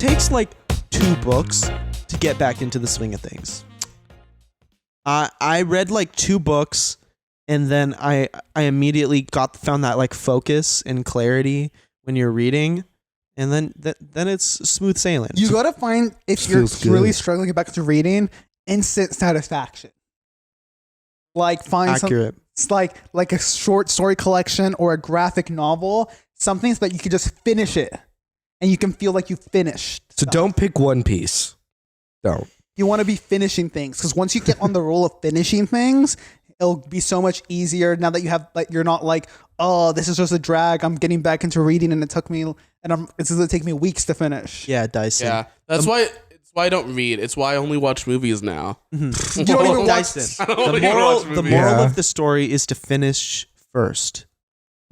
takes like 2 books to get back into the swing of things. I read like 2 books, and then I immediately found that like focus and clarity when you're reading, and then it's smooth sailing. You gotta find, if you're really struggling to get back into reading, instant satisfaction. Like find Accurate. like a short story collection or a graphic novel, something so that you can just finish it and you can feel like you finished. So don't pick One Piece. Don't. You want to be finishing things, because once you get on the roll of finishing things, it'll be so much easier now that you have, like, you're not like, oh, this is just a drag. I'm getting back into reading and it's going to take me weeks to finish. Yeah, Dyson. Yeah, that's why. It's why I don't read. It's why I only watch movies now. Mm-hmm. You don't even watch Dyson. I don't The moral of the story is to finish first.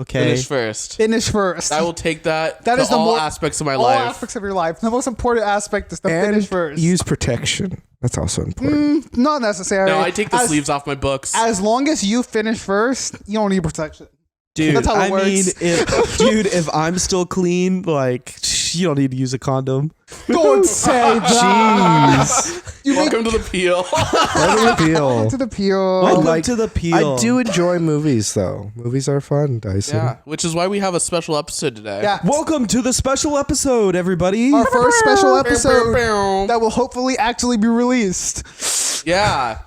Okay. Finish first. I will take that. That to is the all aspects of my all life. aspects of your life. The most important aspect is to And finish first. use protection. That's also important. Not necessarily. No, I take the sleeves off my books. As long as you finish first, you don't need protection. Dude, That's how it works. if I'm still clean, like, you don't need to use a condom. Don't say that. Jeez. Welcome to the peel. Welcome to the peel. Welcome to the peel. I do enjoy movies, though. Movies are fun, Dyson. Yeah, which is why we have a special episode today. Yeah. Welcome to the special episode, everybody. Our first special episode that will hopefully actually be released. Yeah.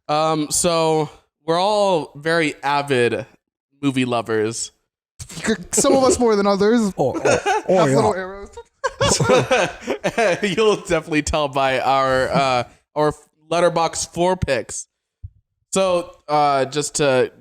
So we're all very avid movie lovers. Some of us more than others. Have little Yeah. arrows. You'll definitely tell by our Letterboxd 4 picks. So just to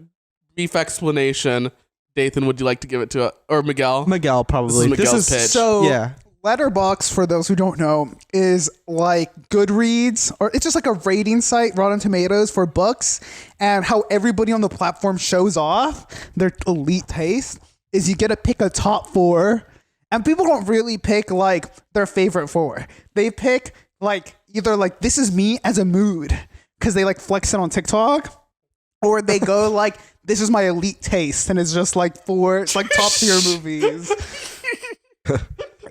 brief explanation, Dathan, would you like to give it to or Miguel? Miguel, probably. This is Miguel's pitch. So yeah. Letterboxd, for those who don't know, is like Goodreads, or it's just like a rating site, Rotten Tomatoes, for books. And how everybody on the platform shows off their elite taste is you get to pick a top 4. And people don't really pick like their favorite 4. They pick like either like, this is me as a mood, because they like flex it on TikTok, or they go like, this is my elite taste, and it's just like 4, it's like top tier movies.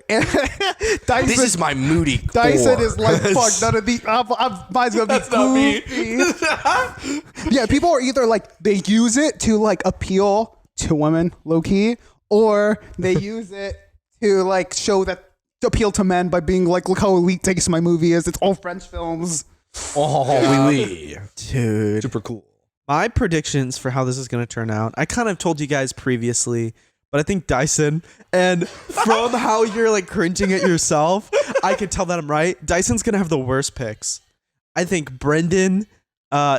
Dyson, This is my moody Dyson core. is like, fuck, none of these. Mine's gonna be That's not me. goofy. Yeah, people are either like, they use it to like appeal to women, low key, or they use it to like show that, to appeal to men by being like, look how elite taste my movie is. It's all French films. Oh, oui. Dude. Super cool. My predictions for how this is going to turn out, I kind of told you guys previously, but I think Dyson, and from how you're like cringing at yourself, I can tell that I'm right. Dyson's going to have the worst picks. I think Brendan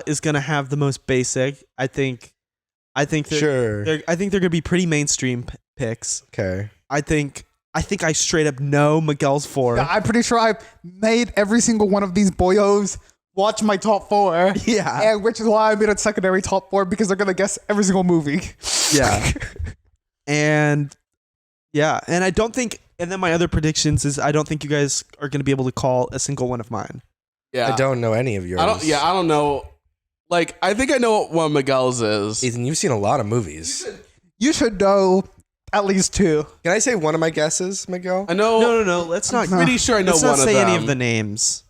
is going to have the most basic. I think they're going to be pretty mainstream picks. Okay. I think I straight up know Miguel's 4. Yeah, I'm pretty sure I've made every single one of these boyos watch my top 4. Yeah. And which is why I made a secondary top 4, because they're going to guess every single movie. Yeah. And I don't think, and then my other predictions is I don't think you guys are going to be able to call a single one of mine. Yeah. I don't know any of yours. I don't know. Like, I think I know what one of Miguel's is. Ethan, you've seen a lot of movies. You should know at least 2. Can I say one of my guesses, Miguel? I know. No. Let's not. I'm pretty sure I know Let's one not of say them. any of the names.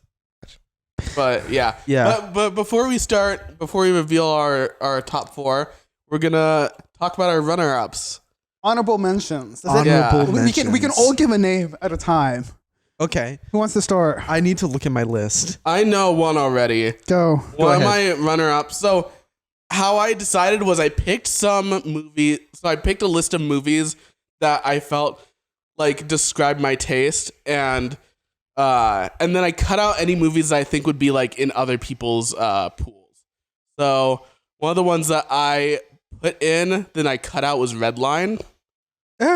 But yeah. Yeah. But before we reveal our top 4, we're gonna talk about our runner-ups. Honorable mentions. Honorable We can mentions. all give a name at a time. Okay. Who wants to start? I need to look at my list. I know one already. Go. One of my runner-ups. So how I decided was I picked some movie. So I picked a list of movies that I felt like described my taste, and then I cut out any movies that I think would be like in other people's pools. So one of the ones that I put in, then I cut out, was Redline.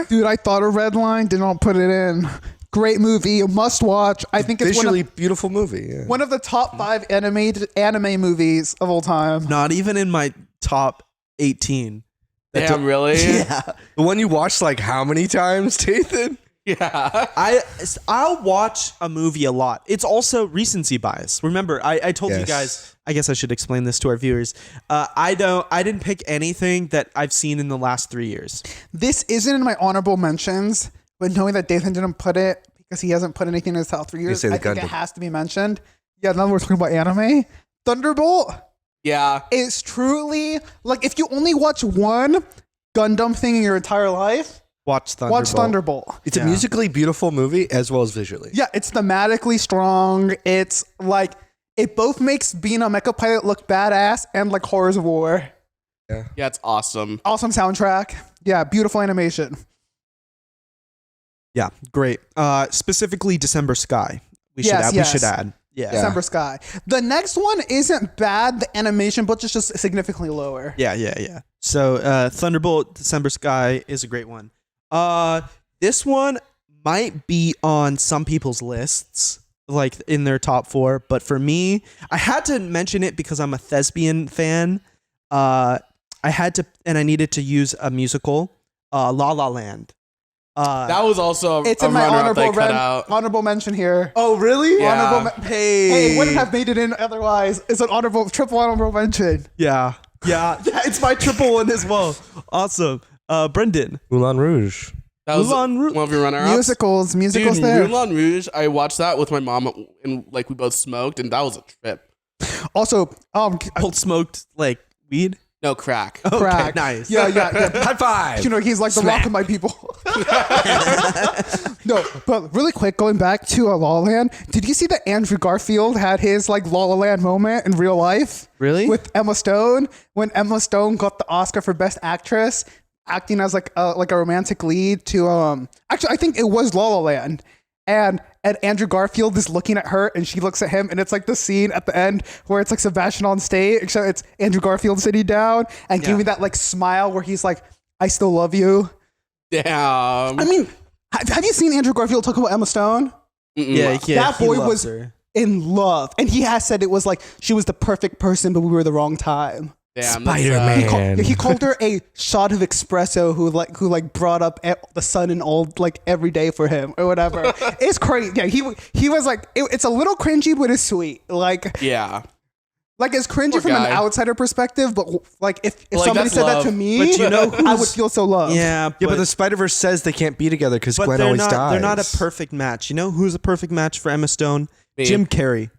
Dude, I thought of Redline, did not put it in. Great movie, must watch. I think it's Visually beautiful movie. Yeah. one of the top 5 anime movies of all time. Not even in my top 18. Damn, really? Yeah. The one you watched like how many times, Dathan? Yeah. I'll watch a movie a lot. It's also recency bias. Remember, I told you guys, I guess I should explain this to our viewers. I didn't pick anything that I've seen in the last 3 years. This isn't in my honorable mentions, but knowing that Dathan didn't put it because he hasn't put anything in his top 3 years. say the I think it Gundam. has to be mentioned. Yeah, now we're talking about anime. Thunderbolt Yeah. is truly like if you only watch one Gundam thing in your entire life, Watch Thunderbolt. watch Thunderbolt. It's Yeah. a musically beautiful movie as well as visually. Yeah, it's thematically strong. It's like it both makes being a mecha pilot look badass and like horrors of war. Yeah, it's awesome. Awesome soundtrack. Yeah, beautiful animation. Yeah, great. Specifically December Sky. We should Yes, add. yes. We should add. Yeah. December Sky. The next one isn't bad, the animation, but it's just significantly lower. Yeah. So Thunderbolt December Sky is a great one. This one might be on some people's lists, like in their top 4, but for me, I had to mention it because I'm a thespian fan. I had to, and I needed to use a musical, La La Land. That was also It's a in my runner-up they honorable cut out. honorable mention here. Oh, really? Yeah. Honorable Hey, it wouldn't have made it in otherwise. It's an triple honorable mention. Yeah. It's my triple one as well. Awesome. Brendan. Moulin Rouge. That was Moulin Rouge. one of your runner-ups. Musicals Dude, there. Moulin Rouge, I watched that with my mom, and like we both smoked, and that was a trip. Also, Old smoked like weed. No crack. crack. Okay, nice. Yeah. High five. You know, he's like the rock of my people. No, but really quick, going back to La La Land, did you see that Andrew Garfield had his like La La Land moment in real life? Really? With Emma Stone, when Emma Stone got the Oscar for Best Actress, acting as like a romantic lead to actually I think it was La La Land, and Andrew Garfield is looking at her and she looks at him, and it's like the scene at the end where it's like Sebastian on stage, except it's Andrew Garfield sitting down and giving that like smile where he's like, I still love you. Damn. I mean, have you seen Andrew Garfield talk about Emma Stone? Yeah, That he boy loves was her. in love, and he has said it was like she was the perfect person, but we were the wrong time. Damn. Spider-Man. He called her a shot of espresso who brought up the sun and all like every day for him or whatever. It's crazy. Yeah, he was like it's a little cringy, but it's sweet. Yeah. Like it's cringy Poor from an guy. outsider perspective, but like if Like, somebody that's said that love. to me, But you know I would feel so loved. Yeah, Yeah, but the Spider-Verse says they can't be together because but Gwen they're always not. dies. They're not a perfect match. You know who's a perfect match for Emma Stone? Me. Jim Carrey.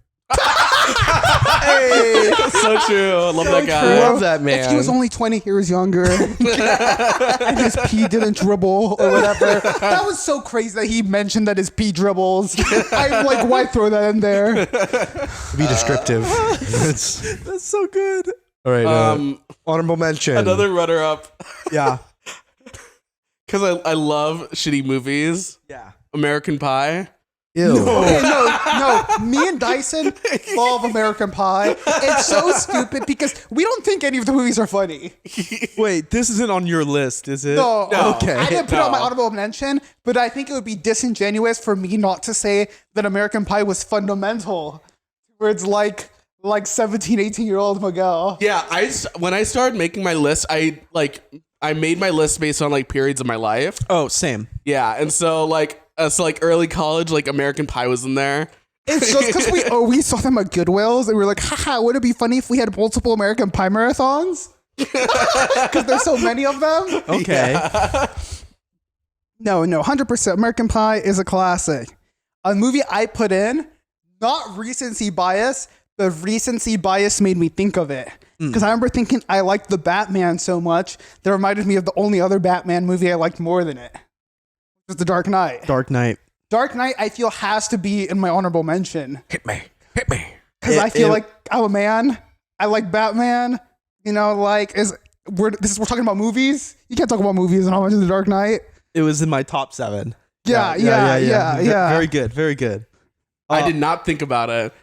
Hey, So true. I love that guy. true. Love that man. if he was only 20 years younger and his pee didn't dribble or whatever, that was so crazy that he mentioned that his pee dribbles. I'm like, why throw that in there? Be descriptive. It's- That's so good. all right. Honorable mention. Another runner-up, Yeah. because I love shitty movies. Yeah. American Pie. Ew. Okay, no. Me and Dyson love American Pie. It's so stupid because we don't think any of the movies are funny. Wait, this isn't on your list, is it? No, Okay. I didn't put it on my No. honorable mention, but I think it would be disingenuous for me not to say that American Pie was fundamental. Where it's like 17, 18-year-old Miguel. Yeah, when I started making my list, I made my list based on like periods of my life. Oh, same. Yeah, and so early college, like American Pie was in there. It's just because we always saw them at Goodwills and we were like, haha, would it be funny if we had multiple American Pie marathons? Because there's so many of them. Okay. No, 100%. American Pie is a classic. A movie I put in, not recency bias, but recency bias made me think of it. Because I remember thinking I liked the Batman so much that reminded me of the only other Batman movie I liked more than it. Which was The Dark Knight. Dark Knight. Dark Knight, I feel, has to be in my honorable mention. Hit me. Because I feel like I'm a man. I like Batman. You know, like, we're talking about movies. You can't talk about movies and how much of The Dark Knight. It was in my top 7. Yeah. Very good. Very good. I did not think about it.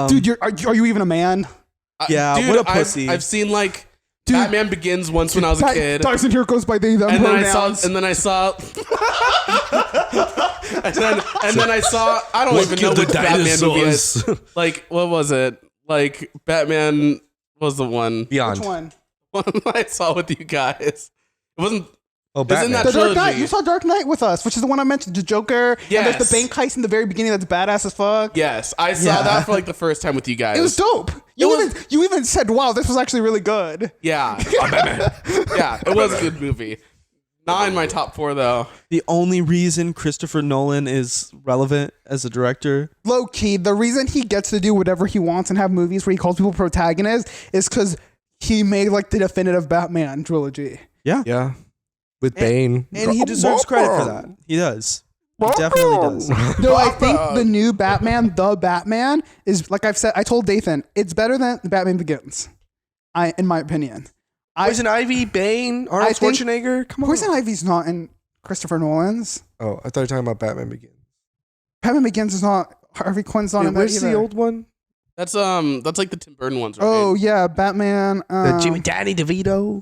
Dude, are you even a man? Yeah, Dude, what a pussy. I've seen Batman Begins once when I was a kid. Dyson here goes by they, them And then I pronouns. saw, and then I saw, I don't even know which Batman movie is. Like, what was it? Like, Batman was the one Beyond. Which one? I saw with you guys. It wasn't, Oh, Isn't Batman. that The Dark Knight. trilogy. You saw Dark Knight with us, which is the one I mentioned. The Joker. Yes. And there's the bank heist in the very beginning that's badass as fuck. yes, I saw that for like the first time with you guys. It was dope. You even said, "Wow, this was actually really good." Yeah. Yeah, it was a good movie. Not in my top 4 though. The only reason Christopher Nolan is relevant as a director. Low key, the reason he gets to do whatever he wants and have movies where he calls people protagonists is because he made like the definitive Batman trilogy. Yeah. Yeah. With Bane. And he deserves credit for that. He does. He definitely does. No, I think the new Batman, the Batman, is like I've said. I told Dathan, it's better than Batman Begins. In my opinion. Poison Ivy, Bane, Arnold think Schwarzenegger. Come on. Poison Ivy's not in Christopher Nolan's. Oh, I thought you were talking about Batman Begins. Batman Begins is not. Harvey Quin's not in that Where's either. the old one? That's like the Tim Burton ones, right? Oh yeah, Batman. Danny DeVito.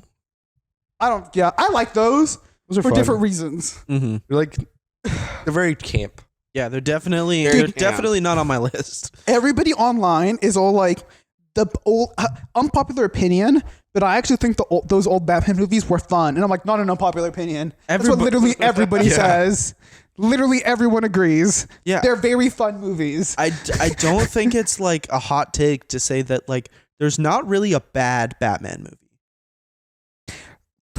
I like those Those are for fun. different reasons. Mm-hmm. They're like, they're very camp. Yeah, they're definitely Dude, definitely not on my list. Everybody online is all like the old unpopular opinion, but I actually think those old Batman movies were fun, and I'm like, not an unpopular opinion. That's what literally everybody says. Literally everyone agrees. Yeah. They're very fun movies. I don't think it's like a hot take to say that like there's not really a bad Batman movie.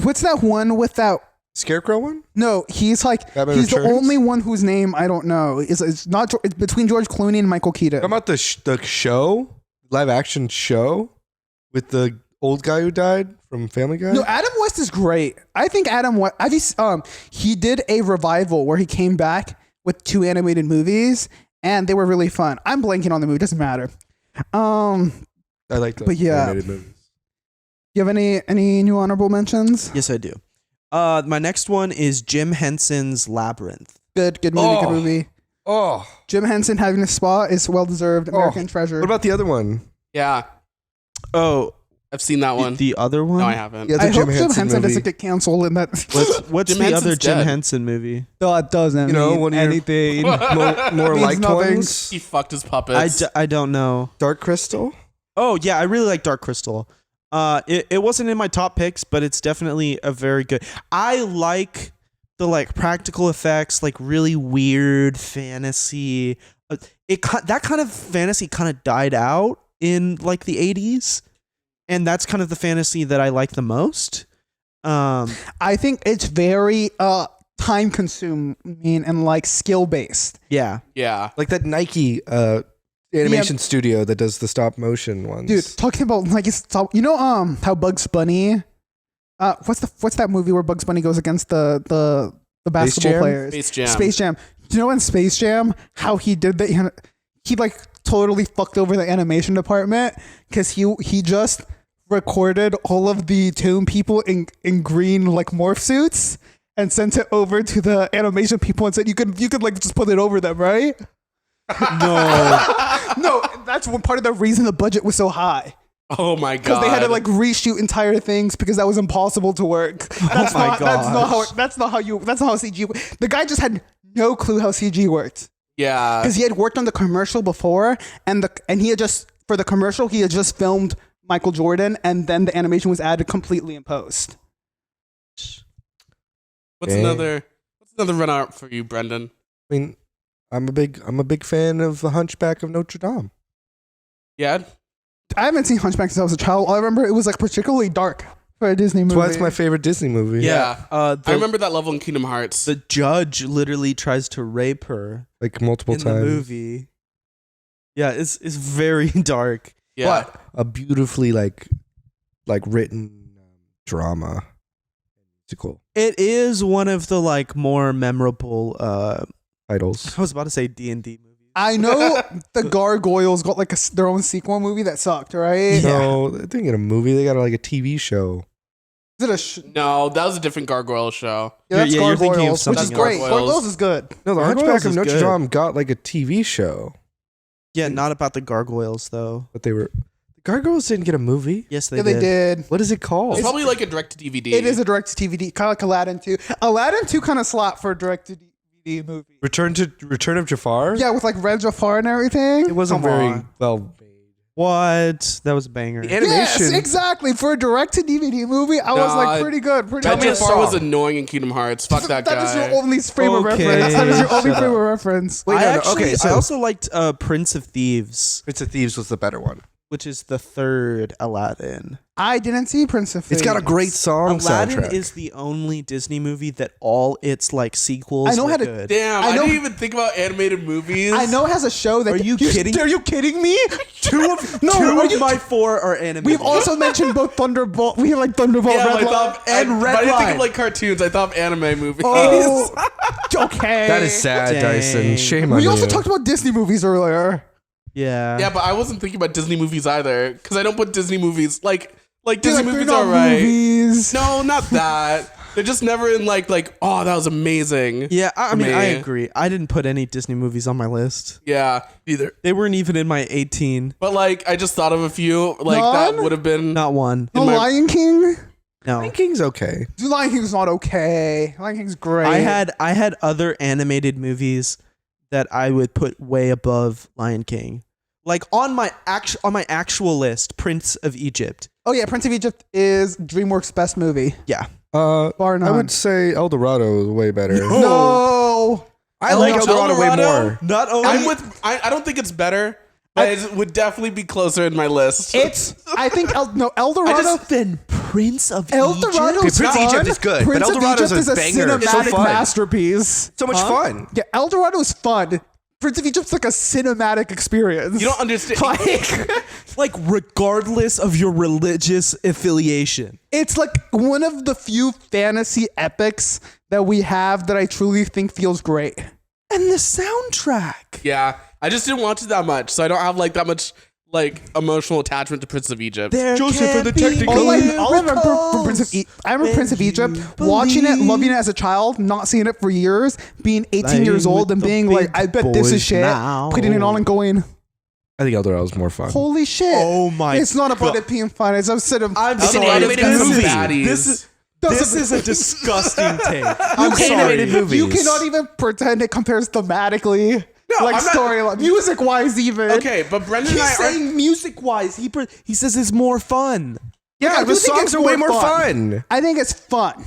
What's that one with that? Scarecrow one? No, he's like Batman he's Returns? the only one whose name I don't know. It's not. It's between George Clooney and Michael Keaton. How about the show? Live action show? With the old guy who died from Family Guy? No, Adam West is great. I think Adam West. He did a revival where he came back with 2 animated movies, and they were really fun. I'm blanking on the movie. Doesn't matter. I like those but yeah. animated movies. You have any new honorable mentions? Yes, I do. My next one is Jim Henson's Labyrinth. Good movie. Oh. Good movie. Oh. Jim Henson having a spot is well deserved. American treasure. What about the other one? Yeah, Oh, I've seen that one. the other one? No, I haven't. Yeah, I it's a hope Jim Henson movie. doesn't get canceled in that. What's Jim the Henson's other Jim dead. Henson movie? That doesn't You know, mean when you're- anything. More Means liked nothing. ones? He fucked his puppets. I don't know. Dark Crystal? Oh yeah, I really like Dark Crystal. It wasn't in my top picks, but it's definitely a very good. I like the like practical effects, like really weird fantasy. That kind of fantasy kind of died out in like the 80s, and that's kind of the fantasy that I like the most. I think it's very time consuming and like skill based. Yeah. yeah. Like that Nike animation studio that does the stop motion ones. Dude, talking about like you know how Bugs Bunny what's that movie where Bugs Bunny goes against the basketball Jam? players? Space Jam. Space Jam. Do you know in Space Jam how he did that? He like totally fucked over the animation department because he just recorded all of the Toon people in green like morph suits and sent it over to the animation people and said you could like just put it over them, right? No, that's one part of the reason the budget was so high. Oh my god. Because they had to like reshoot entire things because that was impossible to work. That's my not that's gosh. not how CG. The guy just had no clue how CG worked Yeah. because he had worked on the commercial before, and he had just for the commercial he had just filmed Michael Jordan, and then the animation was added completely in post. What's Dang. another run out for you, Brendan? I mean, I'm a big fan of The Hunchback of Notre Dame. Yeah. I haven't seen Hunchback since I was a child. I remember it was like particularly dark for a Disney movie. That's why it's my favorite Disney movie. Yeah. I I remember that level in Kingdom Hearts. the judge literally tries to rape her Like multiple in times. the movie. Yeah, it's very dark. yeah. But a beautifully like written drama musical It is one of the like more memorable. titles. I was about to say D&D movies. I know the Gargoyles got like their own sequel movie that sucked, right? No, they didn't get a movie. They got like a TV show. Is it a No, that was a different Gargoyle show. Yeah, that's you're thinking of Gargoyles, which is something great. else. Gargoyles is good. No, The Gargoyles Hunchback of is Notre good. Dame got like a TV show, Yeah, not about the gargoyles though. but the Gargoyles didn't get a movie. Yes, they Yeah, did. they did. What is it called? It's probably like a direct to DVD. It is a direct-to-DVD, kind of like Aladdin 2. Aladdin 2 kind of slapped for a direct-to-DVD movie. Return of Jafar. Yeah, with like Red Jafar and everything. it wasn't Come very on. well made. What? That was a banger. The animation. Yes, exactly. For a direct-to-DVD movie, I was Nah, like pretty good. Pretty Red good. Jafar was annoying in Kingdom Hearts. Fuck that guy. That is your only frame of Okay, reference. That is your only shut frame up. of reference. Wait, I no, no, actually, okay, so I also liked Prince of Thieves. Prince of Thieves was the better one. which is the third Aladdin. I didn't see Prince of It's got a Thieves. great song Aladdin soundtrack. is the only Disney movie that all its like sequels I know were how to- good. Damn, I I, know- didn't even think about animated movies. I know it has a show that. Are you kidding? Are you kidding me? Two of are you- my four are animated. We've also mentioned both Thunderbolt. We have like Thunderbolt, Yeah, Red but I Line. thought, and but Red I didn't think Line. of like cartoons. I thought of anime movies. Oh, okay. That is sad, Dang. Dyson. Shame on We you. also talked about Disney movies earlier. yeah. Yeah, but I wasn't thinking about Disney movies either because I don't put Disney movies like Disney They're movies not are right. movies. No, not that. They're just never in like oh that was amazing. Yeah, I For mean, I me. agree. I didn't put any Disney movies on my list. Yeah, either. They weren't even in my 18. But like I just thought of a few like None? that would have been Not one. The in my- Lion King. No. Lion King's okay. The Lion King's not okay. Lion King's great. I had other animated movies that I would put way above Lion King. Like on my actual list, Prince of Egypt. Oh yeah, Prince of Egypt is DreamWorks' best movie. Yeah. Bar none. I would say El Dorado is way better. No. I like El El Dorado way Dorado? more. Not only I'm with I don't think it's better, but it would definitely be closer in my list. I think El Dorado. than Prince of El Egypt. Dorado is Prince of fun. Egypt is good, but Prince El of Dorado's Egypt is a a banger. It's so cinematic fun. masterpiece. So much fun. Yeah, El Dorado is fun. Prince of Egypt's like a cinematic experience. You don't understand. Like regardless of your religious affiliation. It's like one of the few fantasy epics that we have that I truly think feels great. And the soundtrack. Yeah, I just didn't watch it that much, so I don't have like that much like emotional attachment to Prince of Egypt. There Joseph can't and the be Technicolor. All I remember from Prince of I remember Prince of Egypt, watching it, loving it as a child, not seeing it for years, being 18 years Playing old with and the being big like, I bet this is boys shit. now. Putting it on and going, I think El Dorado's more fun. holy shit. Oh my It's not about God. it being fun. It's a set of I'm It's an sorry. animated This movie. is- Baddies. This is a disgusting take. I'm Okay, sorry. animated movies. You cannot even pretend it compares thematically. No, like I'm not- storyline, music wise, even. Okay, but Brendan and I He's are. saying music wise. He says it's more fun. Yeah, I the do think songs it's are way more more fun. fun. I think it's fun.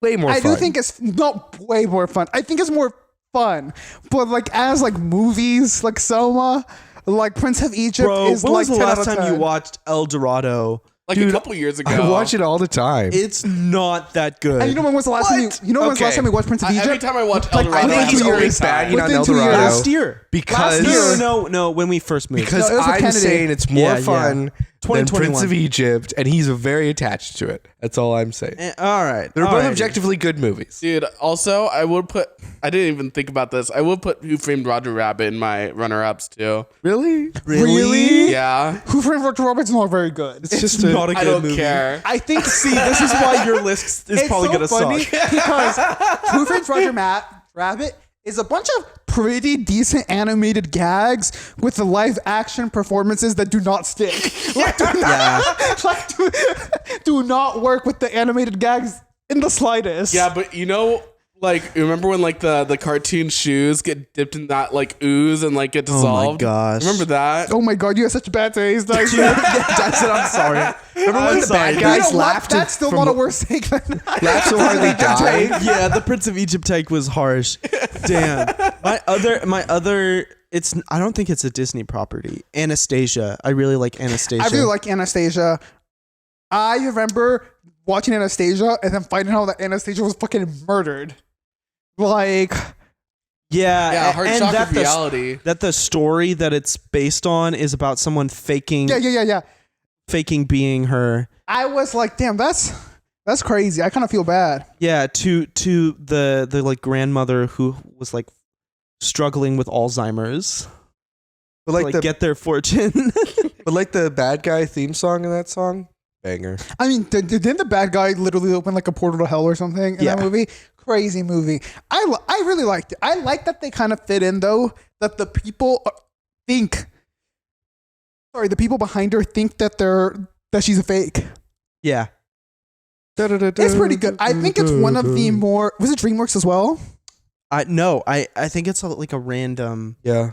Way more I fun. do think it's not way more fun. I think it's more fun. But like as like movies, like Selma, like Prince of Egypt Bro, is when like was the 10 out last of time 10. you watched El Dorado? Like a couple years ago. I watch it all the time. It's not that good. And you know when was the last time you know when was the last Okay. time we watched Prince of Egypt? Every time I watch El Like, Dorado, I I think have he's a great always time. bagging on Within El 2 years. Dorado. last year. because No, when we first moved. because No, it was with I'm Kennedy. saying it's more Yeah, yeah. fun than 2021. Prince of Egypt, and he's very attached to it. That's all I'm saying. All right. They're all both right. objectively good movies. Dude, also, I didn't even think about this. I would put Who Framed Roger Rabbit in my runner-ups too. Really? Really? Yeah. Who Framed Roger Rabbit's not very good. It's just not a good I don't movie. care. I think See, this is why your list is it's probably so gonna funny suck. because Who Framed Roger Rabbit is a bunch of pretty decent animated gags with the live action performances that do not stick. Like, do not work with the animated gags in the slightest. Yeah, but like, remember when like the cartoon shoes get dipped in that like ooze and like get dissolved? gosh. Remember that? Oh my god, you have such bad taste. Dyson. Dyson, I'm sorry. Remember when the bad You guys know what? laughed? That's still not a worse take than Laugh so hard they die. Yeah, the Prince of Egypt take was harsh. Damn. My other. I don't think it's a Disney property. Anastasia. I really like Anastasia. I really like Anastasia. I remember watching Anastasia and then finding out that Anastasia was fucking murdered. Like, Yeah, Yeah, hard shock that of reality. that the story that it's based on is about someone faking yeah. faking being her. I was like, damn, that's crazy. I kind of feel bad. Yeah, to the like grandmother who was like struggling with Alzheimer's. But Like, like to get their fortune. but like the bad guy theme song in that song, banger. I mean, didn't the bad guy literally open like a portal to hell or something in Yeah. that movie? Crazy movie. I really liked it. I like that they kind of fit in though, that the people think, the people behind her think that she's a fake. Yeah. It's pretty good. I think it's one of the more, was it DreamWorks as well? I think it's like a random. Yeah.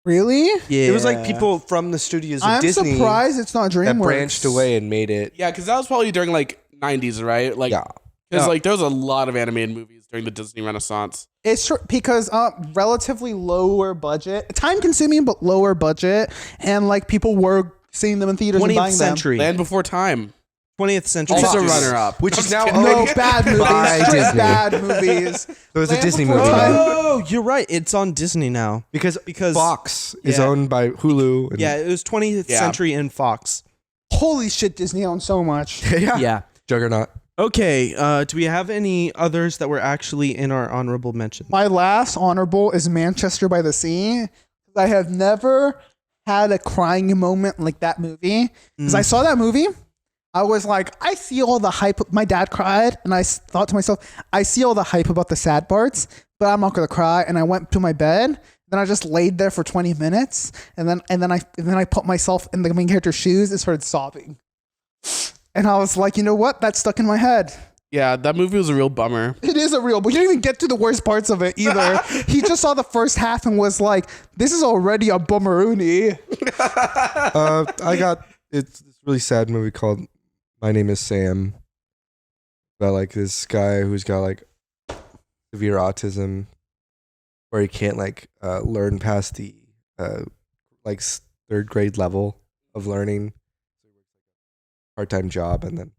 Really? Yeah. It was like people from the studios of I'm Disney surprised it's not DreamWorks. that branched away and made it. Yeah, because that was probably during like 90s, right? Like, Yeah. because Yeah. like there was a lot of animated movies during the Disney Renaissance. It's because relatively lower budget, time consuming but lower budget, and like people were seeing them in theaters and 20th buying century. Land Before Time. 20th century. Also Fox. runner up. Which is now them. No, bad movies. By Straight Disney. bad movies. So it's a Land Disney Before movie Time. now. Oh, you're right. It's on Disney now. because Fox is Yeah. owned by Hulu. And Yeah, it was 20th Yeah. century and Fox. Holy shit, Disney owns so much. yeah. Juggernaut. Okay. Do we have any others that were actually in our honorable mention? My last honorable is Manchester by the Sea. I have never had a crying moment like that movie. Because I saw that movie, I was like, I see all the hype. My dad cried, and I thought to myself, I see all the hype about the sad parts, but I'm not gonna cry. And I went to my bed. Then I just laid there for 20 minutes, and then I put myself in the main character's shoes and started sobbing. And I was like, you know what? That stuck in my head. Yeah, that movie was a real bummer. It is a real, but you didn't even get to the worst parts of it either. He just saw the first half and was like, this is already a bummeroony. I got it's this really sad movie called My Name Is Sam. About like this guy who's got like severe autism, where he can't like learn past the like third grade level of learning. Part-time job, and then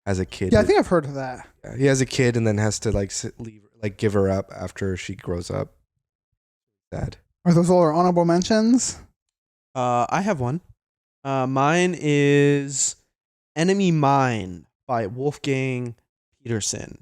as a kid, Yeah, I think I've heard of that. he has a kid, and then has to like leave, like give her up after she grows up. Sad. Are those all our honorable mentions? I have one. Mine is Enemy Mine by Wolfgang Peterson.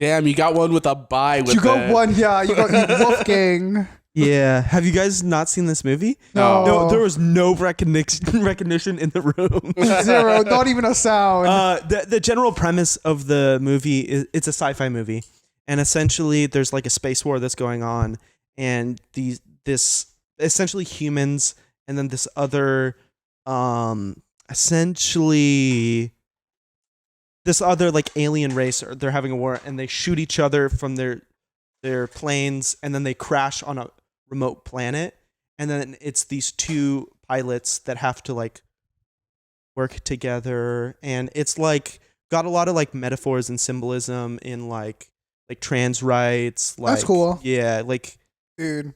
Damn, you got one with a buy with You got it. one, yeah. You got Wolfgang. Yeah. Have you guys not seen this movie? No. No, there was no recognition in the room. Zero, not even a sound. The general premise of the movie is it's a sci-fi movie, and essentially there's like a space war that's going on, and this essentially humans, and then this other essentially this other like alien race, they're having a war, and they shoot each other from their planes, and then they crash on a remote planet, and then it's these two pilots that have to like work together, and it's like got a lot of like metaphors and symbolism in like trans rights. Like, That's cool. Yeah, like Dude.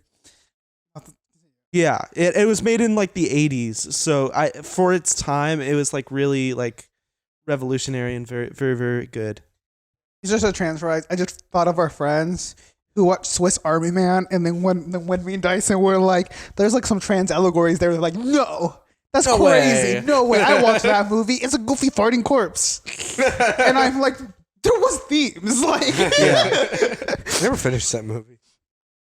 yeah, it was made in like the 80s, so for its time it was like really like revolutionary and very very very good. He's just a trans rights. I just thought of our friends who watched Swiss Army Man, and then when me and Dyson were like, there's like some trans allegories, they were like, no, that's No crazy. way. No way. I watched that movie. It's a goofy farting corpse. And I'm like, there was themes. Like, I never finished that movie.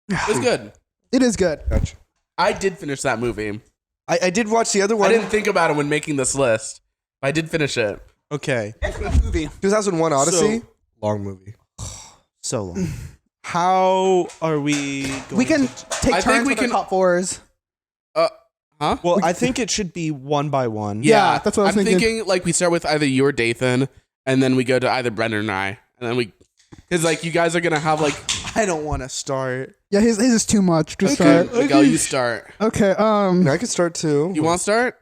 It was good. it is good. Gotcha. I did finish that movie. I did watch the other I one. didn't think about it when making this list. But I did finish it. Okay, It's a good movie. 2001 Odyssey. So- Long movie. so long. How are we going We can to take I think turns we with our can- top fours. Huh? Well, I think it should be one by one. Yeah, that's what I was I'm thinking. like we start with either you or Dathan, and then we go to either Brendan and I, and then we, because like you guys are gonna have like I don't want to start. Yeah, his is too much to start. Miguel, you start. Okay, I could start too. You want to start?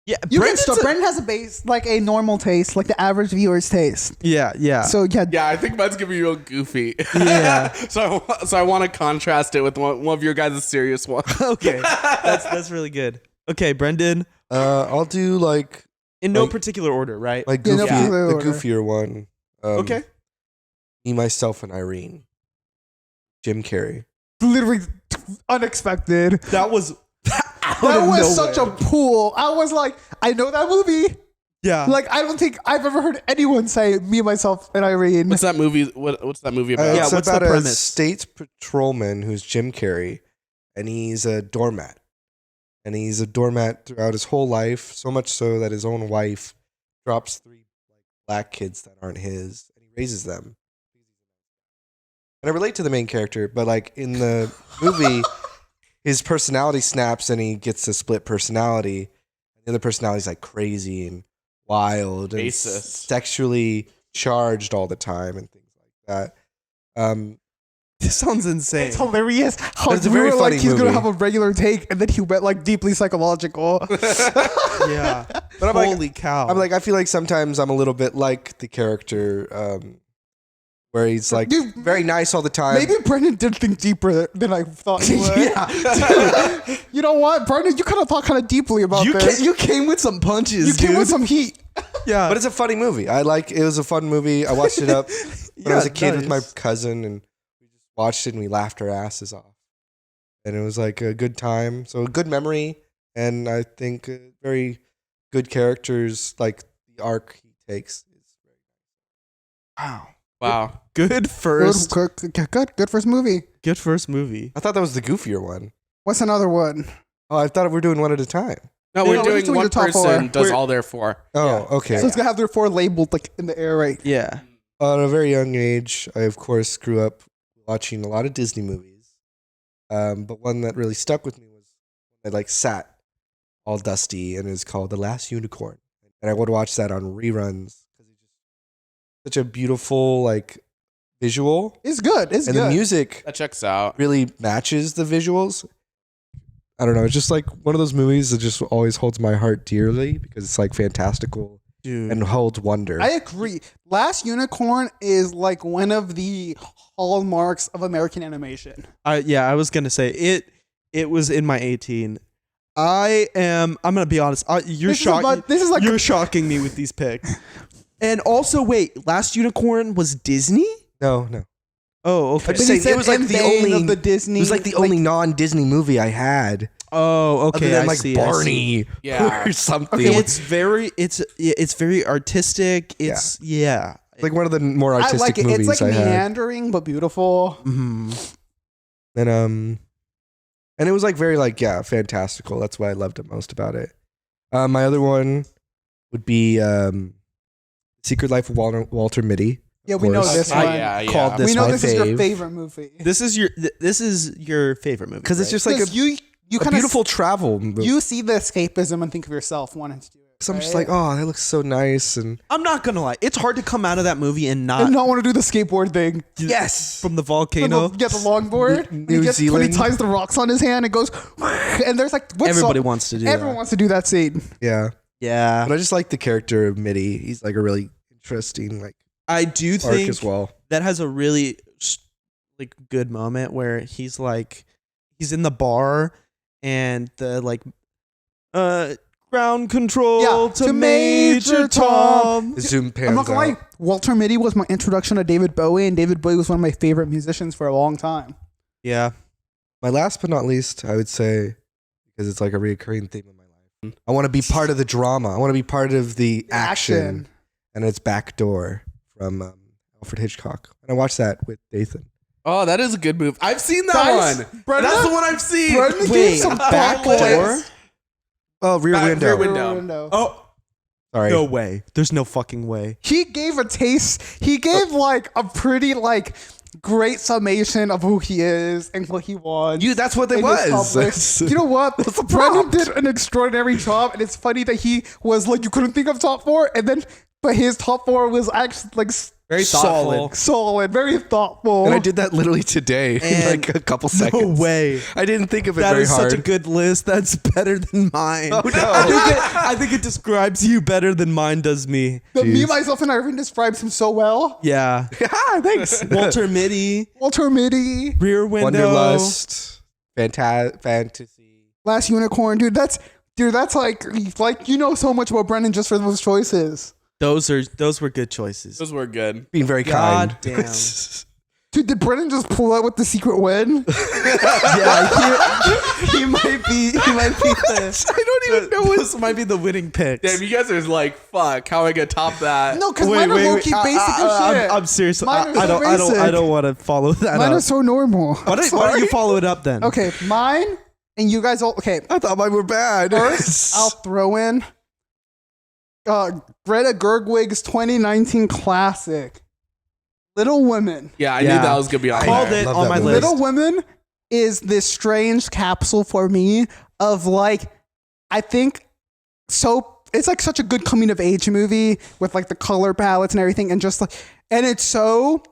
Yeah, you can Brendan's start. a- Brendan has a base, like a normal taste, like the average viewer's taste. Yeah. So yeah, Yeah, I think mine's gonna be real goofy. Yeah. so I want to contrast it with one of your guys' serious one. Okay, that's really good. Okay, Brendan, I'll do like in no Like- particular order, right? like Yeah, no goofy, particular the order. goofier one. Okay. Me, Myself, and Irene. Jim Carrey. literally unexpected. That was That was such a pull. I was like, I know that movie. yeah. Like, I don't think I've ever heard anyone say Me, Myself, and Irene. What's that movie? What's that movie about? Yeah, It's what's about the a premise? state patrolman who's Jim Carrey, and he's a doormat. And he's a doormat throughout his whole life, so much so that his own wife drops 3 like black kids that aren't his, and he raises them. And I relate to the main character, but like in the movie, his personality snaps and he gets a split personality. The other personality's like crazy and wild and Racist. sexually charged all the time and things like that. This sounds insane. It's hilarious how It's a we very were like, funny he's going to movie. have a regular take, and then he went like deeply psychological. Yeah. But I'm like, Holy cow. I feel like sometimes I'm a little bit like the character where he's like Dude, very nice all the time. Maybe Brendan did think deeper than I thought he would. Yeah. You know what, Brendan? You kind of thought kind of deeply about this. You came with some punches, You dude. came with some heat. Yeah. But it's a funny movie. It was a fun movie. I watched it up when I was a kid with my nice. cousin, and we just watched it and we laughed our asses off. And it was like a good time. So a good memory, and I think very good characters. Like the arc he takes is Wow. Wow. Good first. Good first movie. Good first movie. I thought that was the goofier one. What's another one? Oh, I thought we were doing one at a time. No, No, we're we're doing just doing one your top person four. does all their 4. Oh, okay. So it's gonna have their 4 labeled like in the air, right? Yeah. At a very young age, I of course grew up watching a lot of Disney movies. But one that really stuck with me was when I like sat all dusty, and it's called The Last Unicorn. And I would watch that on reruns because it's just such a beautiful like visual, It's good. It's and good. the music That checks out. really matches the visuals. I don't know. It's just like one of those movies that just always holds my heart dearly because it's like fantastical Dude. and holds wonder. I agree. Last Unicorn is like one of the hallmarks of American animation. I was gonna say it was in my 18. I'm gonna be honest. You're shocking. This is like You're shocking me with these picks. And also, wait, Last Unicorn was Disney? no. Oh, I okay. just But he say said it was like in the vein only of the Disney. It was like the only non-Disney movie I had. Oh, okay. Other than I like see, I see. Barney Yeah. or something. Okay, It's very artistic. It's yeah. like one of the more I artistic like it. movies It's like I had. meandering but beautiful. Mhm. And it was like very like fantastical. That's why I loved it most about it. My other one would be Secret Life of Walter Mitty. Yeah, we know course. this Okay, one. yeah. Called this We know my this is your fave. favorite movie. This is your favorite movie Because it's right? just like Because you a kind beautiful travel movie. you see the escapism and think of yourself wanting to do it. So I'm just right? like, oh, that looks so nice. And I'm not gonna lie. It's hard to come out of that movie and not, and not want to do the skateboard thing. yes, from the From volcano. the, get the longboard. New and he gets, when he Zealand. ties the rocks on his hand, it goes, and there's like what's Everybody up? wants to do Everyone that. wants to do that scene. yeah. Yeah, But I just like the character of Mitty. He's like a really interesting like I do arc think as well. that has a really like good moment where he's in the bar and the like ground control Yeah, to to Major Major Tom. The zoom pans I'm not gonna out. lie. Walter Mitty was my introduction to David Bowie, and David Bowie was one of my favorite musicians for a long time. Yeah, My last but not least, I would say, because it's like a recurring theme in my life, I want to be part of the drama. I want to be part of the action. And it's Backdoor from Alfred Hitchcock. And I watched that with Dathan. Oh, that is a good move. I've seen that Guys, one. Brendan- That's the one I've seen. Brendan Wait, gave some Backdoor? thoughtful- Oh, Rear Window. Rear Window. Oh, Sorry. no way. There's no fucking way. He gave a taste. He gave like a pretty like great summation of who he is and what he wants. That's what it in his was. public. You know what? the Brendan prompt. did an extraordinary job, and it's funny that he was like, you couldn't think of top 4, and then but his top 4 was actually like Very thoughtful. solid, very thoughtful. And I did that literally today in And like a couple No seconds. way. I didn't think of it That very is hard. such a good list. That's better than mine. Oh, no. I think it describes you better than mine does me. But me, Jeez. myself, and Irvin describes him so well. Yeah. Ah, thanks. Walter Mitty, Walter Mitty, Rear Window. Wanderlust. Fantasy. Last Unicorn, dude. That's like you know so much about Brendan just for those choices. Those were good choices. Those were good. Being very God kind. damn. Dude, did Brendan just pull out with the secret win? Yeah, he might be the. I don't even know what. This might be the winning pick. Damn, you guys are like, fuck, how am I gonna top that? No, because mine are low-key basic as shit. I'm serious. Mine are so I basic. don't want to follow that Mine up. are so normal. Why don't you follow it up then? Okay, mine and you guys all. Okay, I thought mine were bad. first I'll throw in Greta Gerwig's 2019 classic, Little Women. Yeah, I knew Yeah. that was gonna be on Called there. it Love on that my movie. list. Little Women is this strange capsule for me of like, I think so. It's like such a good coming of age movie with like the color palettes and everything, and just like, and it's so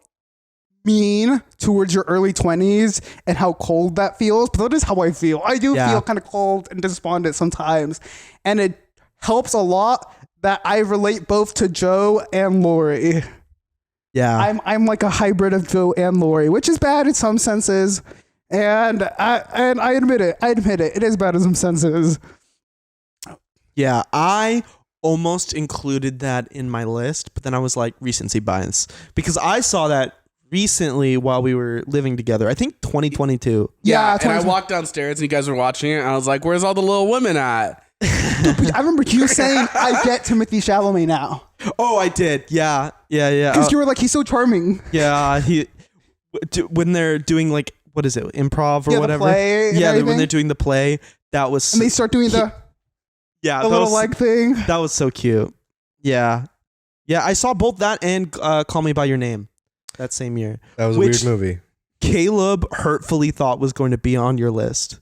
mean towards your early 20s and how cold that feels. But that is how I feel. I do Yeah. feel kind of cold and despondent sometimes, and it helps a lot that I relate both to Joe and Lori. Yeah. I'm like a hybrid of Joe and Lori, which is bad in some senses, and I admit it. It is bad in some senses. Yeah, I almost included that in my list, but then I was like recency bias because I saw that recently while we were living together. I think 2022. Yeah, and I walked downstairs and you guys were watching it, and I was like, "Where's all the little women at?" I remember you saying, "I get Timothy Chalamet now," Oh, I did. Yeah. because you were like, "He's so charming." Yeah, when they're doing like what is it, improv or Yeah, the whatever. play and when everything. they're doing the play, that was And they start doing the little leg thing. That was so cute. Yeah. I saw both that and Call Me by Your Name that same year. That was a Which- weird movie. Caleb hurtfully thought was going to be on your list.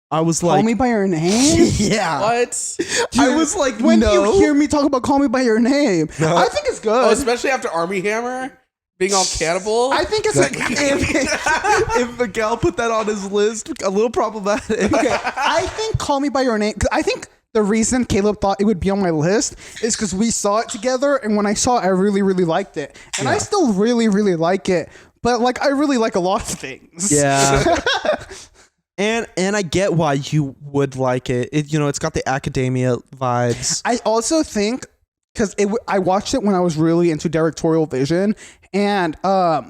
I was like, Call Me by Your Name. yeah. What? I was like, When no. do you hear me talk about Call Me by Your Name? No. I think it's good. Oh, especially after Army Hammer being all cannibal. I think it's if Miguel put that on his list, a little problematic. okay. I think Call Me by Your Name. 'Cause I think the reason Caleb thought it would be on my list is because we saw it together, and when I saw it, I really, really liked it, and I still really, really like it. But like, I really like a lot of things. Yeah. And I get why you would like it. It's got the academia vibes. I also think because I watched it when I was really into directorial vision, and I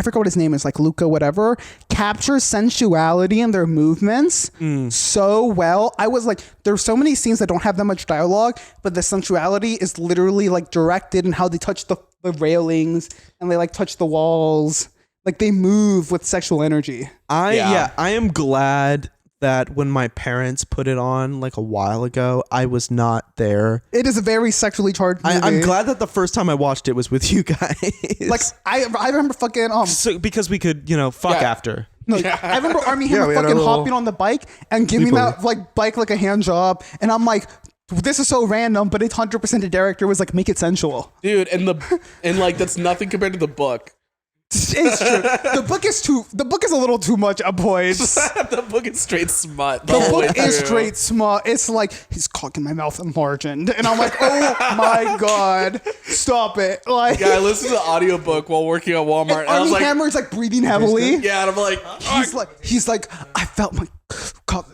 forgot what his name is, like Luca whatever, captures sensuality in their movements so well. I was like, there's so many scenes that don't have that much dialogue, but the sensuality is literally like directed in how they touch the railings and they like touch the walls. Like they move with sexual energy. I am glad that when my parents put it on like a while ago, I was not there. It is a very sexually charged movie. I'm glad that the first time I watched it was with you guys. Like I remember fucking because we could, fuck Yeah. after. No, I remember Army Hammer we had a fucking little hopping on the bike and giving sleepover. that like bike like a hand job, and I'm like, this is so random, but it's 100% the director was like, make it sensual. Dude, and like that's nothing compared to the book. It's true. The book is a little too much at points. The book is straight smut. The book is straight smut. It's like he's cocking my mouth enlarged, and I'm like, oh my god, stop it! Like, Yeah, I listened to the audiobook while working at Walmart, and I was Army like, Hammer's like breathing heavily. yeah, and I'm like, He's like, I felt my cock.